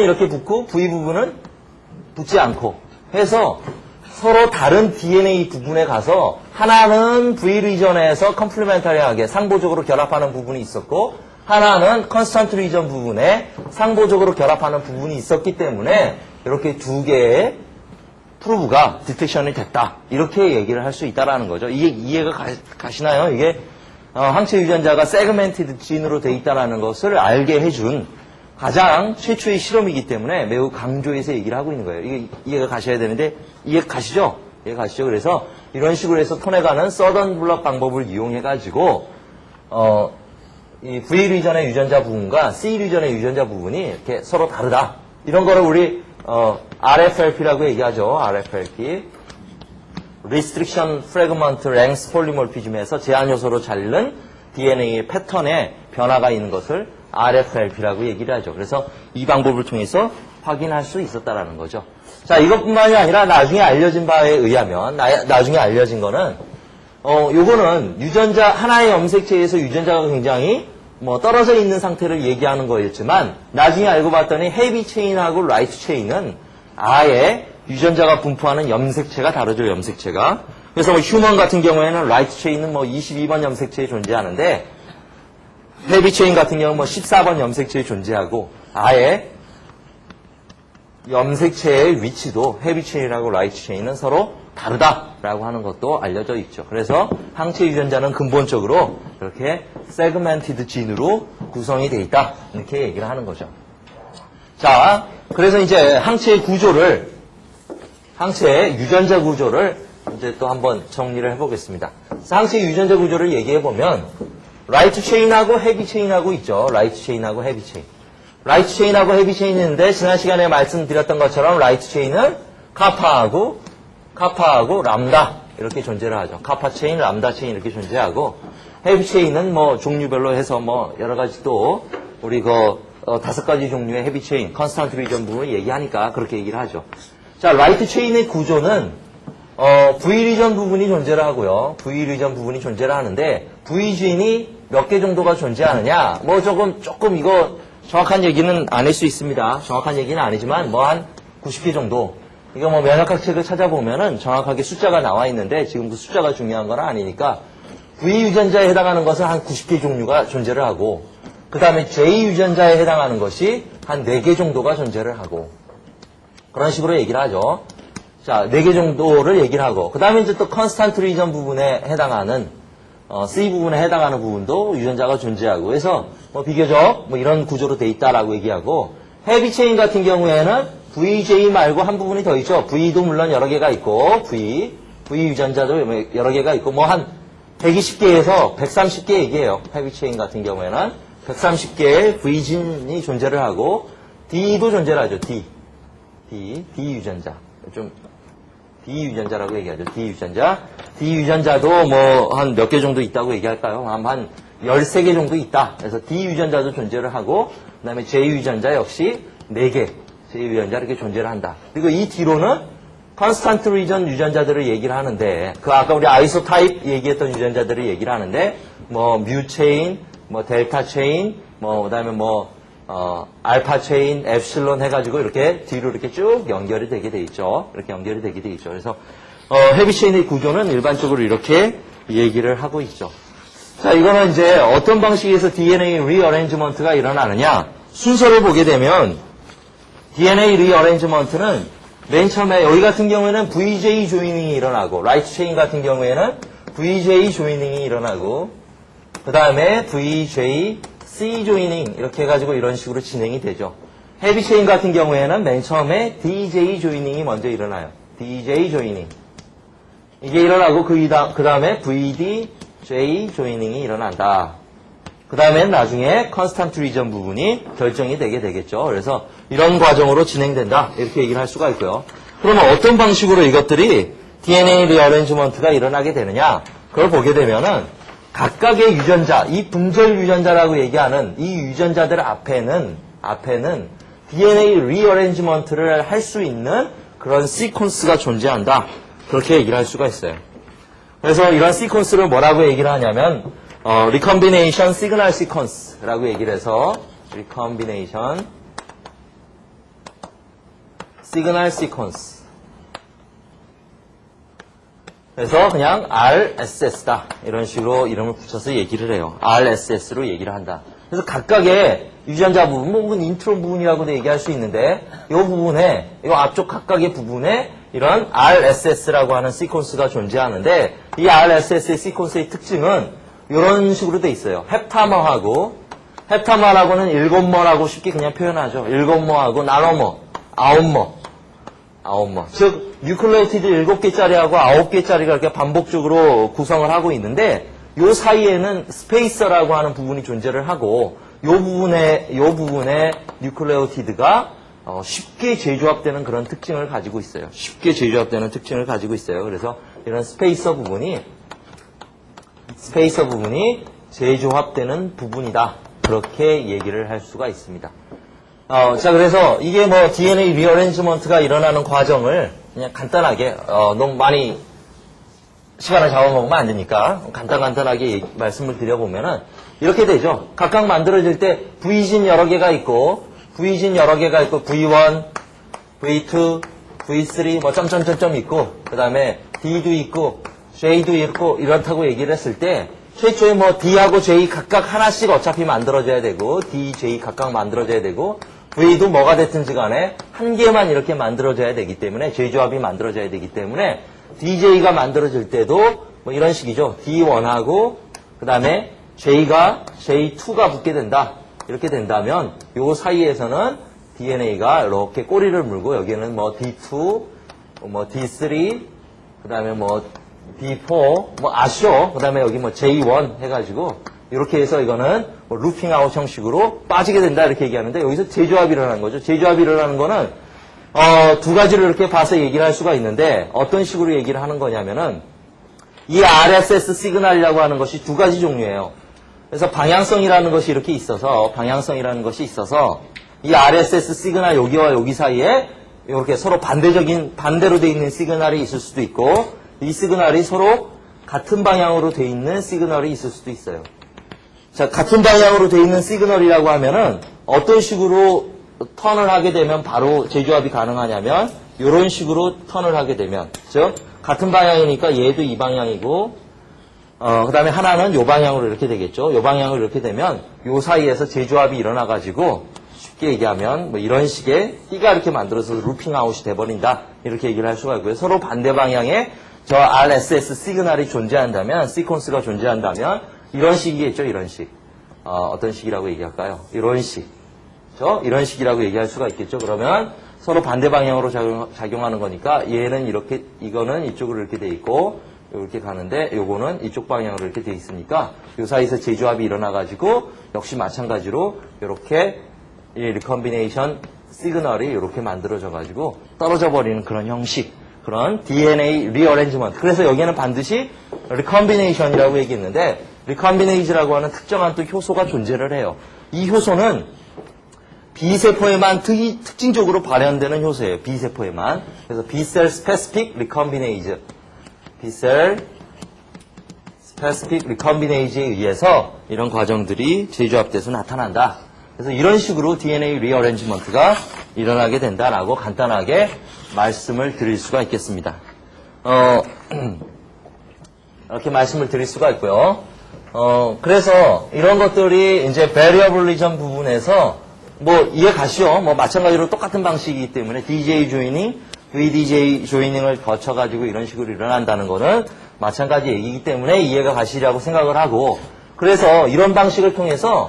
Speaker 1: 이렇게 붙고 V 부분은 붙지 않고 해서 서로 다른 DNA 부분에 가서 하나는 V 리전에서 컴플리멘터리하게 상보적으로 결합하는 부분이 있었고 하나는 컨스턴트 리전 부분에 상보적으로 결합하는 부분이 있었기 때문에 이렇게 두 개의 프로브가 디텍션이 됐다. 이렇게 얘기를 할 수 있다라는 거죠. 이게 이해가 가시나요? 이게 항체 유전자가 세그멘티드 진으로 돼 있다는 것을 알게 해준 가장 최초의 실험이기 때문에 매우 강조해서 얘기를 하고 있는 거예요. 이게 이해가 가셔야 되는데 이해 가시죠? 이해 가시죠? 그래서 이런 식으로 해서 토네가는 서던 블럭 방법을 이용해가지고 이 V 리전의 유전자 부분과 C 리전의 유전자 부분이 이렇게 서로 다르다. 이런 거를 우리 RFLP라고 얘기하죠. RFLP. Restriction Fragment Length Polymorphism에서 제한 요소로 자른 DNA의 패턴에 변화가 있는 것을 RFLP라고 얘기를 하죠. 그래서 이 방법을 통해서 확인할 수 있었다라는 거죠. 자, 이것뿐만이 아니라 나중에 알려진 바에 의하면 나중에 알려진 거는 요거는 유전자 하나의 염색체에서 유전자가 굉장히 떨어져 있는 상태를 얘기하는 거였지만 나중에 알고 봤더니 헤비 체인하고 라이트 체인은 아예 유전자가 분포하는 염색체가 다르죠. 염색체가. 그래서 휴먼 같은 경우에는 라이트 체인은 22번 염색체에 존재하는데 헤비 체인 같은 경우는 14번 염색체에 존재하고 아예 염색체의 위치도 헤비 체인하고 라이트 체인은 서로 다르다라고 하는 것도 알려져 있죠. 그래서 항체 유전자는 근본적으로 이렇게 세그멘티드 진으로 구성이 돼 있다. 이렇게 얘기를 하는 거죠. 자, 그래서 이제 항체의 구조를, 항체의 유전자 구조를 이제 또 한번 정리를 해보겠습니다. 항체의 유전자 구조를 얘기해보면 라이트 체인하고 헤비 체인하고 있죠. 라이트 체인하고 헤비 체인. 라이트 체인하고 헤비 체인이 있는데 지난 시간에 말씀드렸던 것처럼 라이트 체인은 카파하고 람다 이렇게 존재를 하죠. 카파 체인, 람다 체인 이렇게 존재하고 헤비 체인은 종류별로 해서 여러 가지 또 우리 5가지 종류의 헤비 체인, 컨스턴트 리전 부분을 얘기하니까 그렇게 얘기를 하죠. 자, 라이트 체인의 구조는 V 리전 부분이 존재를 하고요. V 리전 부분이 존재를 하는데 V 진이 몇 개 정도가 존재하느냐? 조금 이거 정확한 얘기는 아닐 수 있습니다. 정확한 얘기는 아니지만 한 90개 정도. 이거 면역학 책을 찾아보면은 정확하게 숫자가 나와 있는데 지금 그 숫자가 중요한 건 아니니까 V 유전자에 해당하는 것은 한 90개 종류가 존재를 하고 그 다음에 J 유전자에 해당하는 것이 한 4개 정도가 존재를 하고 그런 식으로 얘기를 하죠. 자, 4개 정도를 얘기를 하고 그 다음에 이제 또 컨스탄트 리전 부분에 해당하는 C 부분에 해당하는 부분도 유전자가 존재하고 그래서 비교적 이런 구조로 돼 있다라고 얘기하고 헤비 체인 같은 경우에는 VJ 말고 한 부분이 더 있죠. V도 물론 여러 개가 있고 V 유전자도 여러 개가 있고 한 120개에서 130개 얘기해요. 헤비 체인 같은 경우에는 130개의 V진이 존재를 하고 D도 존재를 하죠. D 유전자. 좀 D 유전자라고 얘기하죠. D 유전자. D 유전자도 뭐 한 몇 개 정도 있다고 얘기할까요? 한 13개 정도 있다. 그래서 D 유전자도 존재를 하고 그다음에 J 유전자 역시 4개. J 유전자 이렇게 존재를 한다. 그리고 이 뒤로는 컨스탄트 리전 유전자들을 얘기를 하는데 그 아까 우리 아이소타입 얘기했던 유전자들을 얘기를 하는데 뭐 뮤 체인, 뭐 델타 체인, 뭐 그다음에 뭐 알파 체인, 엡실론 해가지고 이렇게 뒤로 이렇게 쭉 연결이 되게 돼 있죠. 이렇게 연결이 되게 돼 있죠. 그래서 헤비 체인의 구조는 일반적으로 이렇게 얘기를 하고 있죠. 자, 이거는 이제 어떤 방식에서 DNA 리어레인지먼트가 일어나느냐? 순서를 보게 되면 DNA 리어레인지먼트는 맨 처음에 여기 같은 경우에는 VJ 조이닝이 일어나고 라이트 체인 같은 경우에는 VJ 조이닝이 일어나고 그 다음에 VJ C 조이닝 이렇게 해가지고 이런 식으로 진행이 되죠. 헤비 체인 같은 경우에는 맨 처음에 DJ 조이닝이 먼저 일어나요. DJ 조이닝 이게 일어나고 그 다음에 VDJ 조이닝이 일어난다. 그 다음엔 나중에 컨스탄트 리전 부분이 결정이 되게 되겠죠. 그래서 이런 과정으로 진행된다. 이렇게 얘기를 할 수가 있고요. 그러면 어떤 방식으로 이것들이 DNA 리어레인지먼트가 일어나게 되느냐? 그걸 보게 되면은 각각의 유전자, 이 분절 유전자라고 얘기하는 이 유전자들 앞에는 DNA 리어레인지먼트를 할 수 있는 그런 시퀀스가 존재한다. 그렇게 얘기를 할 수가 있어요. 그래서 이런 시퀀스를 뭐라고 얘기를 하냐면 리컴비네이션 시그널 시퀀스라고 얘기를 해서 리컴비네이션 시그널 시퀀스 그래서 그냥 RSS다 이런 식으로 이름을 붙여서 얘기를 해요. RSS로 얘기를 한다. 그래서 각각의 유전자 부분, 혹은 인트론 부분이라고도 얘기할 수 있는데 이 부분에, 이 앞쪽 각각의 부분에 이런 RSS라고 하는 시퀀스가 존재하는데 이 RSS의 시퀀스의 특징은 이런 식으로 돼 있어요. 헵타머라고는 7머라고 쉽게 그냥 표현하죠. 7머하고 나노머, 9머. 즉 뉴클레오티드 7개짜리하고 9개짜리가 이렇게 반복적으로 구성을 하고 있는데 요 사이에는 스페이서라고 하는 부분이 존재를 하고 요 부분에 뉴클레오티드가 쉽게 재조합되는 그런 특징을 가지고 있어요. 쉽게 재조합되는 특징을 가지고 있어요. 그래서 이런 스페이서 부분이 재조합되는 부분이다. 그렇게 얘기를 할 수가 있습니다. 자, 그래서 이게 뭐 DNA 리어레인지먼트가 일어나는 과정을 그냥 간단하게, 너무 많이 시간을 잡아먹으면 안 되니까 간단하게 말씀을 드려보면은 이렇게 되죠. 각각 만들어질 때 V진 여러 개가 있고, V1, V2, V3, 뭐 점점점점 있고, 그 다음에 D도 있고, J도 있고, 이렇다고 얘기를 했을 때, 최초에 뭐 D하고 J 각각 하나씩 어차피 만들어져야 되고, D, J 각각 만들어져야 되고, V도 뭐가 됐든지 간에 한 개만 이렇게 만들어져야 되기 때문에, J조합이 만들어져야 되기 때문에, DJ가 만들어질 때도 뭐 이런 식이죠. D1하고, 그 다음에 J가, J2가 붙게 된다. 이렇게 된다면, 요 사이에서는 DNA가 이렇게 꼬리를 물고, 여기는 뭐 D2, 뭐 D3, 그 다음에 뭐 D4, 뭐 아시죠? 그 다음에 여기 뭐 J1 해가지고, 이렇게 해서 이거는 뭐 루핑아웃 형식으로 빠지게 된다. 이렇게 얘기하는데, 여기서 재조합이 일어나는 거죠. 재조합이 일어나는 거는, 두 가지를 이렇게 봐서 얘기를 할 수가 있는데, 어떤 식으로 얘기를 하는 거냐면은, 이 RSS 시그널이라고 하는 것이 두 가지 종류예요. 그래서 방향성이라는 것이 이렇게 있어서, 이 RSS 시그널 여기와 여기 사이에 이렇게 서로 반대로 돼 있는 시그널이 있을 수도 있고, 이 시그널이 서로 같은 방향으로 돼 있는 시그널이 있을 수도 있어요. 자, 같은 방향으로 돼 있는 시그널이라고 하면은 어떤 식으로 턴을 하게 되면 바로 재조합이 가능하냐면, 이런 식으로 턴을 하게 되면, 즉, 같은 방향이니까 얘도 이 방향이고, 그 다음에 하나는 요 방향으로 이렇게 되겠죠. 요 방향으로 이렇게 되면, 요 사이에서 재조합이 일어나가지고, 쉽게 얘기하면, 뭐 이런 식의 띠가 이렇게 만들어서 루핑 아웃이 돼버린다. 이렇게 얘기를 할 수가 있고요. 서로 반대 방향에 저 RSS 시그널이 존재한다면, 시퀀스가 존재한다면, 이런 식이겠죠, 이런 식. 어떤 식이라고 얘기할까요? 이런 식. 이런 식이라고 얘기할 수가 있겠죠. 그러면 서로 반대 방향으로 작용하는 거니까 얘는 이렇게, 이거는 이쪽으로 이렇게 돼 있고, 이렇게 가는데 요거는 이쪽 방향으로 이렇게 돼 있으니까 요 사이에서 재조합이 일어나가지고 역시 마찬가지로 이렇게 이 리컴비네이션 시그널이 이렇게 만들어져가지고 떨어져 버리는 그런 형식. 그런 DNA 리어레인지먼트. 그래서 여기에는 반드시 리컴비네이션이라고 얘기했는데 리컴비네이즈라고 하는 특정한 또 효소가 존재를 해요. 이 효소는 B세포에만 특징적으로 발현되는 효소예요. B세포에만. 그래서 B셀 스페시픽 리컴비네이즈. B셀 스페시픽 리컴비네이즈에 의해서 이런 과정들이 재조합돼서 나타난다. 그래서 이런 식으로 DNA 리어레인지먼트가 일어나게 된다라고 간단하게 말씀을 드릴 수가 있겠습니다. 이렇게 말씀을 드릴 수가 있고요. 그래서 이런 것들이 이제 베리어블리즘 부분에서 뭐 이해 가시죠? 뭐 마찬가지로 똑같은 방식이기 때문에 DJ 조이닝, VDJ 조이닝을 거쳐가지고 이런 식으로 일어난다는 거는 마찬가지 얘기이기 때문에 이해가 가시리라고 생각을 하고 그래서 이런 방식을 통해서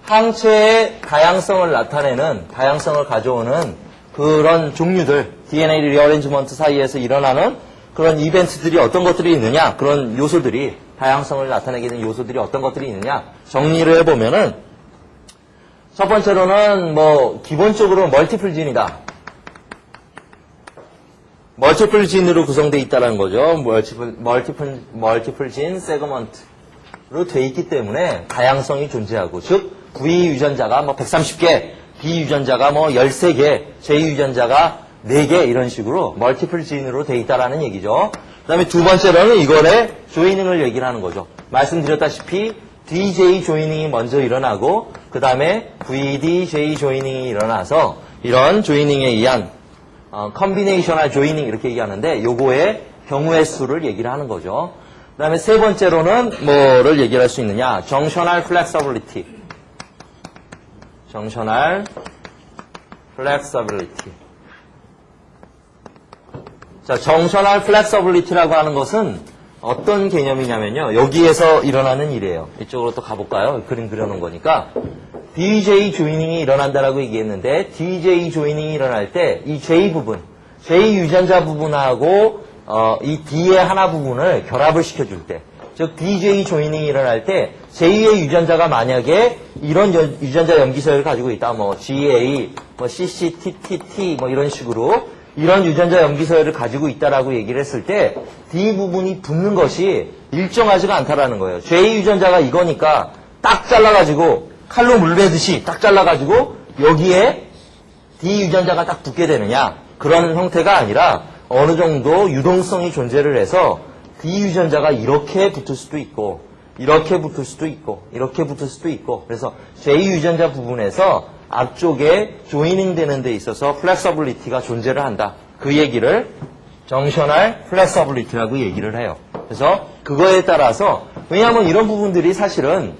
Speaker 1: 항체의 다양성을 나타내는, 다양성을 가져오는 그런 종류들, DNA 리어레인지먼트 사이에서 일어나는 그런 이벤트들이 어떤 것들이 있느냐, 그런 요소들이, 다양성을 나타내게 되는 요소들이 어떤 것들이 있느냐, 정리를 해보면은, 첫 번째로는 뭐, 기본적으로 멀티플 진이다. 멀티플 진으로 구성되어 있다는 거죠. 멀티플 진 세그먼트로 되어 있기 때문에 다양성이 존재하고, 즉, V 유전자가 뭐 130개, B 유전자가 뭐 13개, J 유전자가 4개 이런 식으로 멀티플 진으로 되어 있다라는 얘기죠. 그 다음에 두 번째로는 이거의 조이닝을 얘기를 하는 거죠. 말씀드렸다시피 DJ 조이닝이 먼저 일어나고 그 다음에 VDJ 조이닝이 일어나서 이런 조이닝에 의한 컨비네이셔널 조이닝 이렇게 얘기하는데 요거의 경우의 수를 얘기를 하는 거죠. 그 다음에 세 번째로는 뭐를 얘기할 수 있느냐. 정셔널 플렉서블리티. 정셔널 플렉서블리티. 자, 정셔널 플렉서블리티라고 하는 것은 어떤 개념이냐면요. 여기에서 일어나는 일이에요. 이쪽으로 또 가볼까요? 그림 그려놓은 거니까. DJ 조이닝이 일어난다라고 얘기했는데 DJ 조이닝이 일어날 때 이 J 부분, J 유전자 부분하고 이 D의 하나 부분을 결합을 시켜줄 때 즉 DJ 조이닝이 일어날 때 제2의 유전자가 만약에 이런 유전자 염기서열을 가지고 있다. 뭐 GA, 뭐 CCTTT 뭐 이런 식으로 이런 유전자 염기서열을 가지고 있다라고 얘기를 했을 때 D 부분이 붙는 것이 일정하지가 않다라는 거예요. J 유전자가 이거니까 딱 잘라가지고 칼로 물베듯이 딱 잘라가지고 여기에 D 유전자가 딱 붙게 되느냐 그런 형태가 아니라 어느 정도 유동성이 존재를 해서 D 유전자가 이렇게 붙을 수도 있고 이렇게 붙을 수도 있고 이렇게 붙을 수도 있고 그래서 J 유전자 부분에서 앞쪽에 조이닝 되는 데 있어서 플렉서블리티가 존재를 한다. 그 얘기를 정셔널 플렉서블리티라고 얘기를 해요. 그래서 그거에 따라서 왜냐하면 이런 부분들이 사실은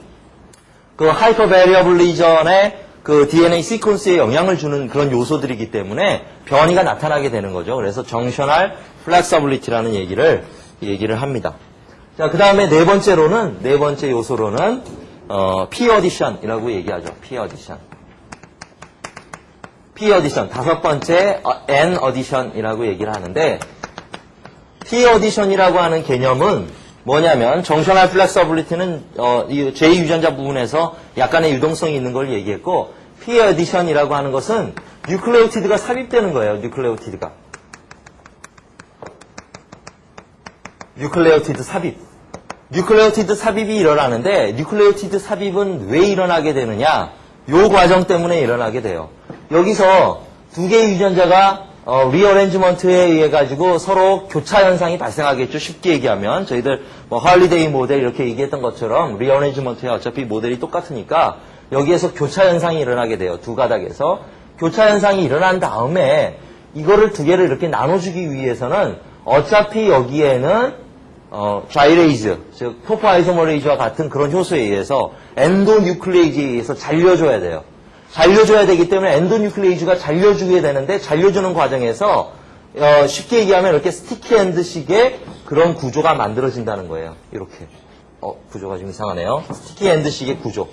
Speaker 1: 그 하이퍼베리어블리전의 그 DNA 시퀀스에 영향을 주는 그런 요소들이기 때문에 변이가 나타나게 되는 거죠. 그래서 정셔널 플렉서블리티라는 얘기를 합니다. 자, 그 다음에 네 번째 요소로는 P 어디션이라고 얘기하죠. P 어디션. 다섯 번째 N 어디션이라고 얘기를 하는데 P 어디션이라고 하는 개념은 뭐냐면 정셔널 플렉서블리티는 이 J 유전자 부분에서 약간의 유동성이 있는 걸 얘기했고 P 어디션이라고 하는 것은 뉴클레오티드가 삽입되는 거예요. 뉴클레오티드 삽입. 뉴클레오티드 삽입이 일어나는데 뉴클레오티드 삽입은 왜 일어나게 되느냐? 요 과정 때문에 일어나게 돼요. 여기서 두 개의 유전자가 리어레인지먼트에 의해 가지고 서로 교차 현상이 발생하겠죠. 쉽게 얘기하면 저희들 뭐 할리데이 모델 이렇게 얘기했던 것처럼 리어레인지먼트에 어차피 모델이 똑같으니까 여기에서 교차 현상이 일어나게 돼요. 두 가닥에서 교차 현상이 일어난 다음에 이거를 두 개를 이렇게 나눠주기 위해서는 어차피 여기에는 자이레이즈, 즉 토포아이소머레이즈와 같은 그런 효소에 의해서 엔도뉴클레이즈에 의해서 잘려줘야 돼요. 잘려줘야 되기 때문에 엔도뉴클레이즈가 잘려주게 되는데 잘려주는 과정에서 쉽게 얘기하면 이렇게 스티키엔드식의 그런 구조가 만들어진다는 거예요. 이렇게 구조가 좀 이상하네요. 스티키엔드식의 구조.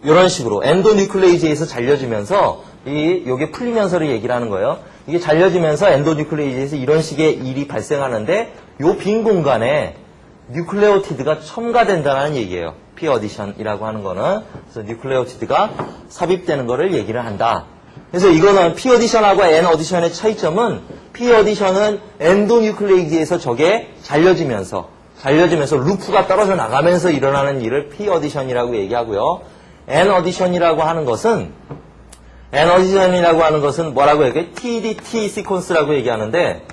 Speaker 1: 이런 식으로 엔도뉴클레이즈에서 잘려지면서 요게 풀리면서를 얘기를 하는 거예요. 이게 잘려지면서 엔도뉴클레이즈에서 이런 식의 일이 발생하는데 요 빈 공간에 뉴클레오티드가 첨가된다는 얘기예요. P 어디션이라고 하는 거는. 그래서 뉴클레오티드가 삽입되는 거를 얘기를 한다. 그래서 이거는 P 어디션하고 N 어디션의 차이점은 P 어디션은 엔도뉴클레이드에서 저게 잘려지면서 루프가 떨어져 나가면서 일어나는 일을 P 어디션이라고 얘기하고요. N 어디션이라고 하는 것은 뭐라고 얘기해? TDT 시퀀스라고 얘기하는데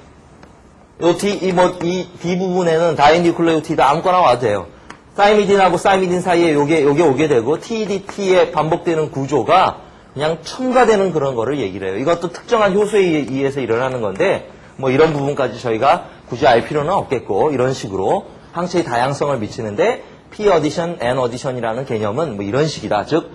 Speaker 1: 이 D 부분에는 다이뉴클레오티드 아무거나 와도 돼요. 사이미딘하고 사이미딘 사이에 요게 오게 되고 TDT에 반복되는 구조가 그냥 첨가되는 그런 거를 얘기를 해요. 이것도 특정한 효소에 의해서 일어나는 건데 뭐 이런 부분까지 저희가 굳이 알 필요는 없겠고 이런 식으로 항체의 다양성을 미치는데 P 어디션, N 어디션이라는 개념은 뭐 이런 식이다. 즉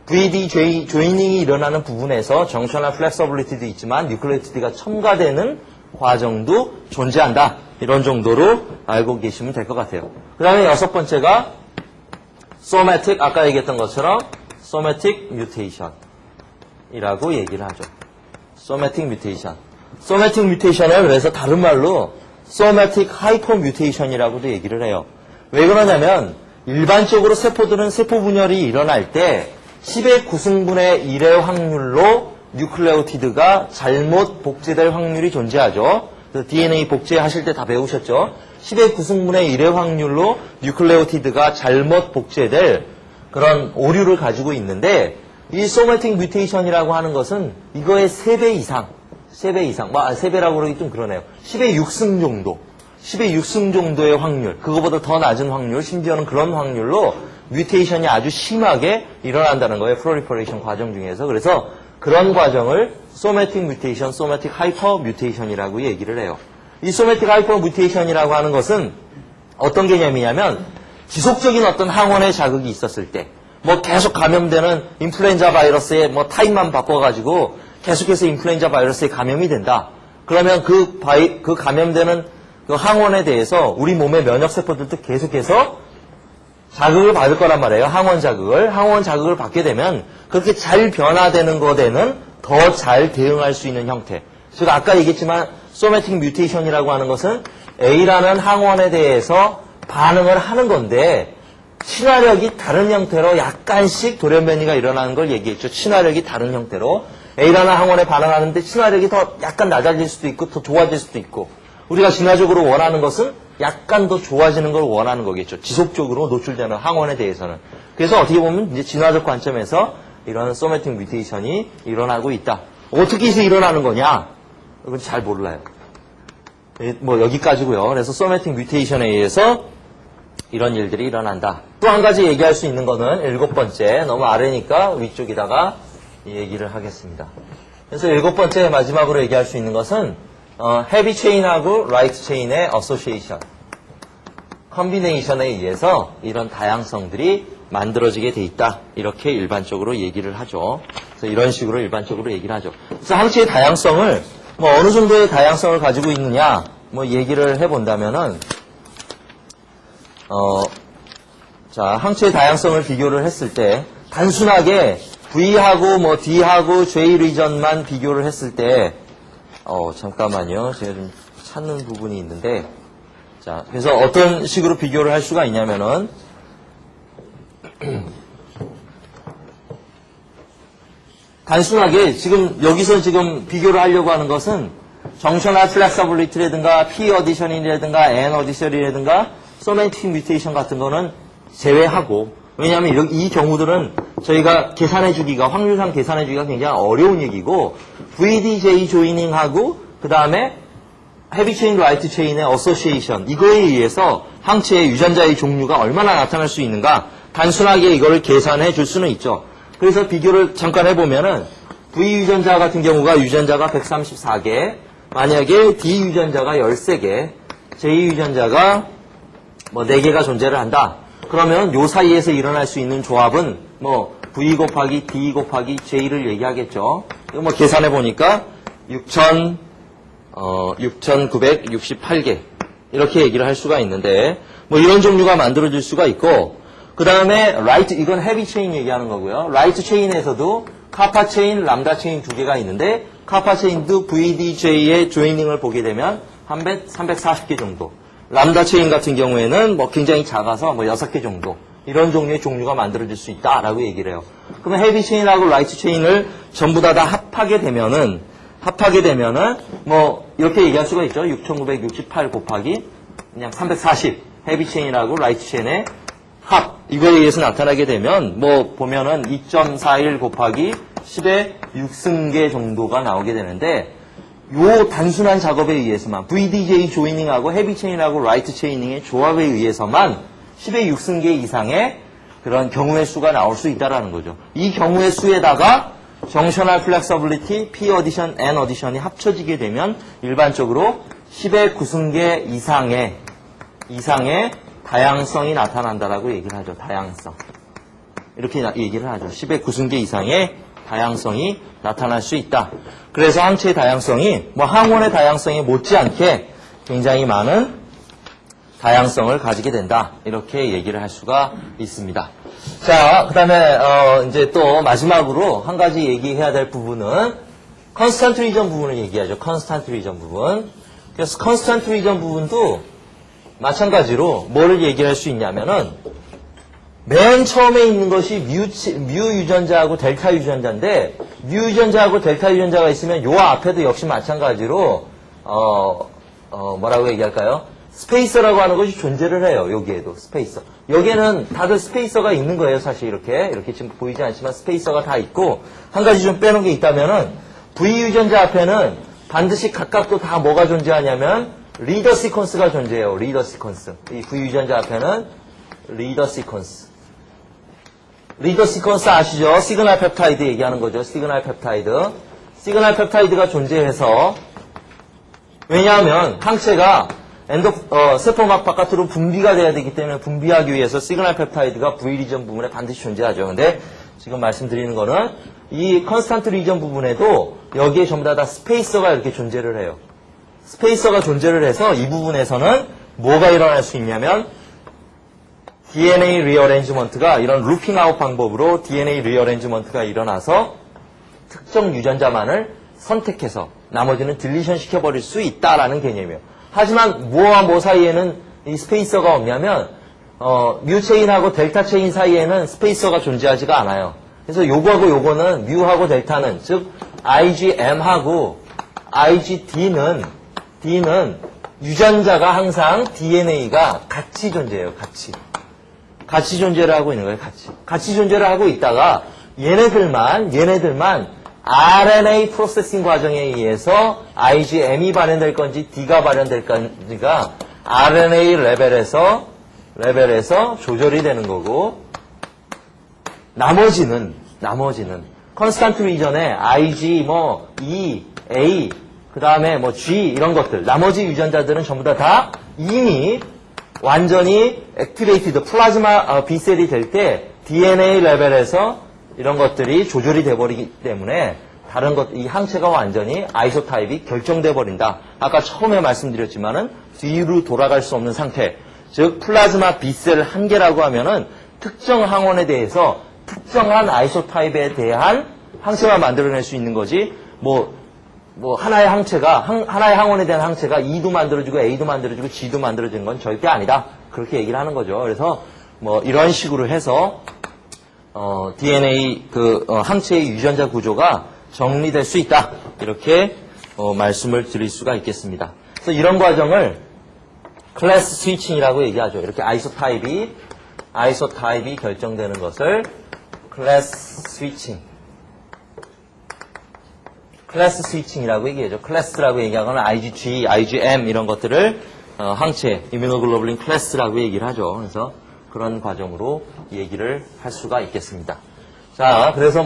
Speaker 1: VD 조이닝이 일어나는 부분에서 정션화 플렉서블리티도 있지만 뉴클레오티드가 첨가되는 과정도 존재한다. 이런 정도로 알고 계시면 될 것 같아요. 그 다음에 여섯 번째가 소매틱, 아까 얘기했던 것처럼 소매틱 뮤테이션이라고 얘기를 하죠. 소매틱 뮤테이션. 소매틱 뮤테이션을 그래서 다른 말로 소매틱 하이퍼 뮤테이션이라고도 얘기를 해요. 왜 그러냐면 일반적으로 세포들은 세포 분열이 일어날 때 10의 9승분의 1의 확률로 뉴클레오티드가 잘못 복제될 확률이 존재하죠. DNA 복제하실 때 다 배우셨죠. 10의 9승분의 1의 확률로 뉴클레오티드가 잘못 복제될 그런 오류를 가지고 있는데 이 소매틱 뮤테이션이라고 하는 것은 이거의 3배 이상, 3배라고 그러기 좀 그러네요. 10의 6승 정도, 10의 6승 정도의 확률, 그거보다 더 낮은 확률, 심지어는 그런 확률로 뮤테이션이 아주 심하게 일어난다는 거예요. 프로리퍼레이션 과정 중에서. 그래서 그런 과정을 소매틱 뮤테이션, 소매틱 하이퍼 뮤테이션이라고 얘기를 해요. 이 소매틱 하이퍼 뮤테이션이라고 하는 것은 어떤 개념이냐면 지속적인 어떤 항원의 자극이 있었을 때 뭐 계속 감염되는 인플루엔자 바이러스의 뭐 타입만 바꿔가지고 계속해서 인플루엔자 바이러스에 감염이 된다. 그러면 그 감염되는 그 항원에 대해서 우리 몸의 면역세포들도 계속해서 자극을 받을 거란 말이에요. 항원 자극을 받게 되면 그렇게 잘 변화되는 것에는 더 잘 대응할 수 있는 형태. 즉 아까 얘기했지만 소매틱 뮤테이션이라고 하는 것은 A라는 항원에 대해서 반응을 하는 건데 친화력이 다른 형태로 약간씩 돌연변이가 일어나는 걸 얘기했죠. 친화력이 다른 형태로 A라는 항원에 반응하는데 친화력이 더 약간 낮아질 수도 있고 더 좋아질 수도 있고 우리가 진화적으로 원하는 것은 약간 더 좋아지는 걸 원하는 거겠죠. 지속적으로 노출되는 항원에 대해서는. 그래서 어떻게 보면 이제 진화적 관점에서 이런 소매틱 뮤테이션이 일어나고 있다. 어떻게 해서 일어나는 거냐? 이건 잘 몰라요. 뭐 여기까지고요. 그래서 소매틱 뮤테이션에 의해서 이런 일들이 일어난다. 또 한 가지 얘기할 수 있는 거는 7번째, 너무 아래니까 위쪽에다가 얘기를 하겠습니다. 그래서 7번째 마지막으로 얘기할 수 있는 것은 헤비 체인하고 라이트 체인의 어소시에이션, 컨비네이션에 의해서 이런 다양성들이 만들어지게 돼 있다. 이렇게 일반적으로 얘기를 하죠. 그래서 이런 식으로 일반적으로 얘기를 하죠. 그래서 항체의 다양성을 뭐 어느 정도의 다양성을 가지고 있느냐 뭐 얘기를 해본다면은 자 항체의 다양성을 비교를 했을 때 단순하게 V하고 뭐 D하고 J 리전만 비교를 했을 때 잠깐만요. 제가 좀 찾는 부분이 있는데 자 그래서 어떤 식으로 비교를 할 수가 있냐면은 단순하게 지금 여기서 지금 비교를 하려고 하는 것은 정션화 플렉서블리티라든가 P 어디션이라든가 N 어디션이라든가 소매틱 뮤테이션 같은 거는 제외하고 왜냐하면 이 경우들은 저희가 계산해주기가 확률상 계산해주기가 굉장히 어려운 얘기고 VDJ 조이닝하고 그 다음에 헤비 체인 라이트 체인의 어소시에이션 이거에 의해서 항체의 유전자의 종류가 얼마나 나타날 수 있는가 단순하게 이거를 계산해 줄 수는 있죠. 그래서 비교를 잠깐 해보면은 V 유전자 같은 경우가 유전자가 134개, 만약에 D 유전자가 13개, J 유전자가 뭐 4개가 존재를 한다. 그러면 요 사이에서 일어날 수 있는 조합은 뭐 V 곱하기 D 곱하기 J를 얘기하겠죠. 이거 뭐 계산해 보니까 6,968개 이렇게 얘기를 할 수가 있는데 뭐 이런 종류가 만들어질 수가 있고 그 다음에 라이트 이건 헤비 체인 얘기하는 거고요. 라이트 체인에서도 카파 체인, 람다 체인 2개가 있는데 카파 체인도 VDJ의 조이닝을 보게 되면 340개 정도. 람다 체인 같은 경우에는 뭐 굉장히 작아서 뭐 6개 정도. 이런 종류의 종류가 만들어질 수 있다라고 얘기를 해요. 그러면 헤비 체인하고 라이트 체인을 전부 다 합하게 되면은 합하게 되면은 뭐 이렇게 얘기할 수가 있죠. 6968 곱하기 그냥 340 헤비 체인하고 라이트 체인의 합 이거에 의해서 나타나게 되면 뭐 보면은 2.41 곱하기 10의 6승계 정도가 나오게 되는데 요 단순한 작업에 의해서만 VDJ 조이닝하고 헤비 체인하고 라이트 체이닝의 조합에 의해서만 10의 6승계 이상의 그런 경우의 수가 나올 수 있다라는 거죠. 이 경우의 수에다가 정셔널 플렉서빌리티, P 어디션, N 어디션이 합쳐지게 되면 일반적으로 10의 9승계 이상의 다양성이 나타난다라고 얘기를 하죠. 다양성. 이렇게 얘기를 하죠. 10의 9승계 이상의 다양성이 나타날 수 있다. 그래서 항체의 다양성이 뭐 항원의 다양성에 못지않게 굉장히 많은 다양성을 가지게 된다. 이렇게 얘기를 할 수가 있습니다. 자, 그 다음에 이제 또 마지막으로 한 가지 얘기해야 될 부분은 컨스탄트 리전 부분을 얘기하죠. 컨스탄트 리전 부분. 그래서 컨스탄트 리전 부분도 마찬가지로 뭐를 얘기할 수 있냐면은 맨 처음에 있는 것이 뮤 유전자하고 델타 유전자인데 뮤 유전자하고 델타 유전자가 있으면 요 앞에도 역시 마찬가지로 뭐라고 얘기할까요? 스페이서라고 하는 것이 존재를 해요. 여기에도 스페이서. 여기에는 다들 스페이서가 있는 거예요. 사실 이렇게 지금 보이지 않지만 스페이서가 다 있고 한 가지 좀 빼놓은 게 있다면은 V 유전자 앞에는 반드시 각각도 다 뭐가 존재하냐면 리더 시퀀스가 존재해요. 리더 시퀀스. 이 V 유전자 앞에는 리더 시퀀스. 리더 시퀀스 아시죠? 시그널 펩타이드 얘기하는 거죠. 시그널 펩타이드. 시그널 펩타이드가 존재해서 왜냐하면 항체가 세포막 바깥으로 분비가 돼야 되기 때문에 분비하기 위해서 시그널 펩타이드가 V 리전 부분에 반드시 존재하죠. 근데 지금 말씀드리는 거는 이 컨스탄트 리전 부분에도 여기에 전부 다 스페이서가 이렇게 존재를 해요. 스페이서가 존재를 해서 이 부분에서는 뭐가 일어날 수 있냐면 DNA 리어렌지먼트가 이런 루핑 아웃 방법으로 DNA 리어렌지먼트가 일어나서 특정 유전자만을 선택해서 나머지는 딜리션 시켜버릴 수 있다라는 개념이에요. 하지만 뭐와 뭐 사이에는 이 스페이서가 없냐면 뮤 체인하고 델타 체인 사이에는 스페이서가 존재하지가 않아요. 그래서 요거하고 요거는 뮤하고 델타는 즉 IgM하고 IgD는 유전자가 항상 DNA가 같이 존재해요. 같이 존재를 하고 있는 거예요. 같이 존재를 하고 있다가 얘네들만 RNA 프로세싱 과정에 의해서 IgM이 발현될 건지 D가 발현될 건지가 RNA 레벨에서 조절이 되는 거고 나머지는 컨스탄트 리전에 IG E, A 그 다음에 G 이런 것들 나머지 유전자들은 전부 다 이미 완전히 액티베이티드 플라즈마 B셀이 될 때 DNA 레벨에서 이런 것들이 조절이 돼버리기 때문에 다른 것, 이 항체가 완전히 아이소타입이 결정돼 버린다. 아까 처음에 말씀드렸지만은 뒤로 돌아갈 수 없는 상태. 즉 플라즈마 B셀 한 개라고 하면은 특정 항원에 대해서 특정한 아이소타입에 대한 항체만 만들어낼 수 있는 거지. 하나의 항원에 대한 항체가 E도 만들어주고 A도 만들어주고 G도 만들어주는 건 절대 아니다. 그렇게 얘기를 하는 거죠. 그래서 이런 식으로 해서 DNA 항체의 유전자 구조가 정리될 수 있다. 이렇게 말씀을 드릴 수가 있겠습니다. 그래서 이런 과정을 클래스 스위칭이라고 얘기하죠. 이렇게 아이소타입이 결정되는 것을 클래스 스위칭이라고 얘기하죠. 클래스라고 얘기하거나 IgG, IgM 이런 것들을 항체, 이뮤노글로불린 클래스라고 얘기를 하죠. 그래서 그런 과정으로 얘기를 할 수가 있겠습니다. 자, 그래서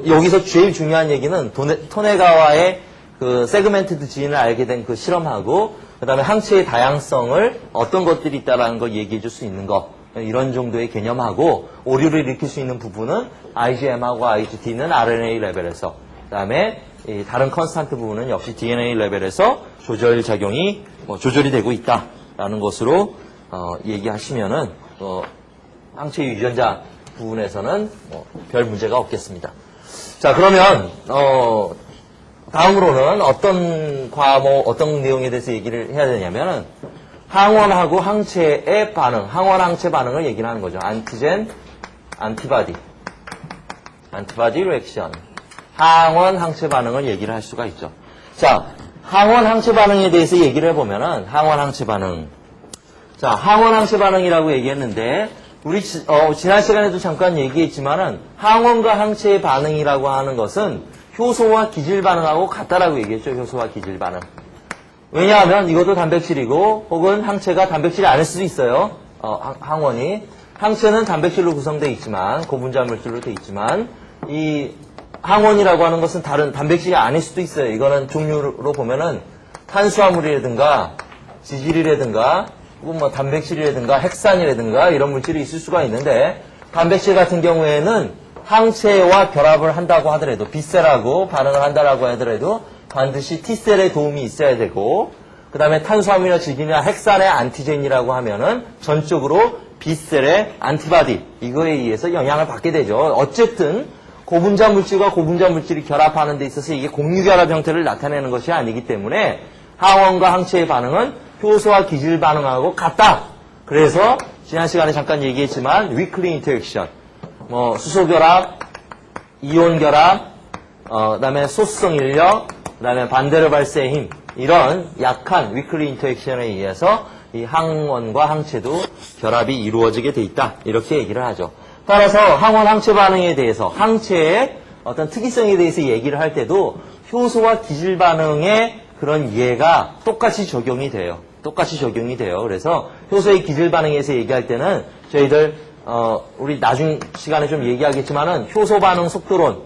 Speaker 1: 여기서 제일 중요한 얘기는 토네가와의 그 세그멘티드 지인을 알게 된 그 실험하고, 그 다음에 항체의 다양성을 어떤 것들이 있다라는 걸 얘기해 줄 수 있는 것, 이런 정도의 개념하고, 오류를 일으킬 수 있는 부분은 IgM하고 IgD는 RNA 레벨에서, 그 다음에 다른 컨스탄트 부분은 역시 DNA 레벨에서 조절작용이, 조절이 되고 있다라는 것으로, 얘기하시면은, 항체 유전자 부분에서는 별 문제가 없겠습니다. 자, 그러면 다음으로는 어떤 내용에 대해서 얘기를 해야 되냐면은 항원하고 항체의 반응, 항원 항체 반응을 얘기를 하는 거죠. 안티젠, 안티바디 리액션, 항원 항체 반응을 얘기를 할 수가 있죠. 자, 항원 항체 반응에 대해서 얘기를 해보면은, 항원 항체 반응. 자, 항원 항체 반응이라고 얘기했는데, 우리, 지난 시간에도 잠깐 얘기했지만은, 항원과 항체의 반응이라고 하는 것은 효소와 기질 반응하고 같다라고 얘기했죠. 효소와 기질 반응. 왜냐하면 이것도 단백질이고, 혹은 항체가 단백질이 아닐 수도 있어요. 항원이. 항체는 단백질로 구성되어 있지만, 고분자 물질로 되어 있지만, 이 항원이라고 하는 것은 다른 단백질이 아닐 수도 있어요. 이거는 종류로 보면은 탄수화물이라든가 지질이라든가 혹은 뭐 단백질이라든가 핵산이라든가 이런 물질이 있을 수가 있는데 단백질 같은 경우에는 항체와 결합을 한다고 하더라도 B셀하고 반응을 한다라고 하더라도 반드시 T셀의 도움이 있어야 되고 그 다음에 탄수화물이나 질긴이나 핵산의 안티젠이라고 하면은 전적으로 B셀의 안티바디 이거에 의해서 영향을 받게 되죠. 어쨌든 고분자 물질과 고분자 물질이 결합하는 데 있어서 이게 공유결합 형태를 나타내는 것이 아니기 때문에 항원과 항체의 반응은 효소와 기질 반응하고 같다. 그래서 지난 시간에 잠깐 얘기했지만 weakly interaction, 뭐 수소결합, 이온결합, 그다음에 소수성 인력, 그다음에 반대로 발생의 힘 이런 약한 weakly interaction에 의해서 이 항원과 항체도 결합이 이루어지게 돼 있다. 이렇게 얘기를 하죠. 따라서 항원 항체 반응에 대해서 항체의 어떤 특이성에 대해서 얘기를 할 때도 효소와 기질 반응의 그런 예가 똑같이 적용이 돼요. 똑같이 적용이 돼요. 그래서 효소의 기질 반응에서 얘기할 때는 저희들 우리 나중 시간에 좀 얘기하겠지만은 효소 반응 속도론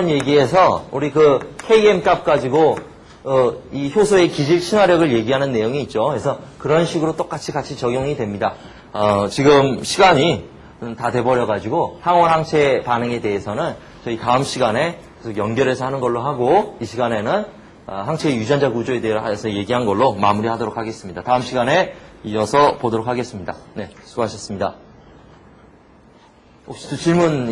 Speaker 1: 얘기해서 우리 그 Km 값 가지고 이 효소의 기질 친화력을 얘기하는 내용이 있죠. 그래서 그런 식으로 똑같이 같이 적용이 됩니다. 지금 시간이 다 돼버려가지고 항원 항체 반응에 대해서는 저희 다음 시간에 계속 연결해서 하는 걸로 하고 이 시간에는 항체의 유전자 구조에 대해서 얘기한 걸로 마무리하도록 하겠습니다. 다음 시간에 이어서 보도록 하겠습니다. 네, 수고하셨습니다. 혹시 질문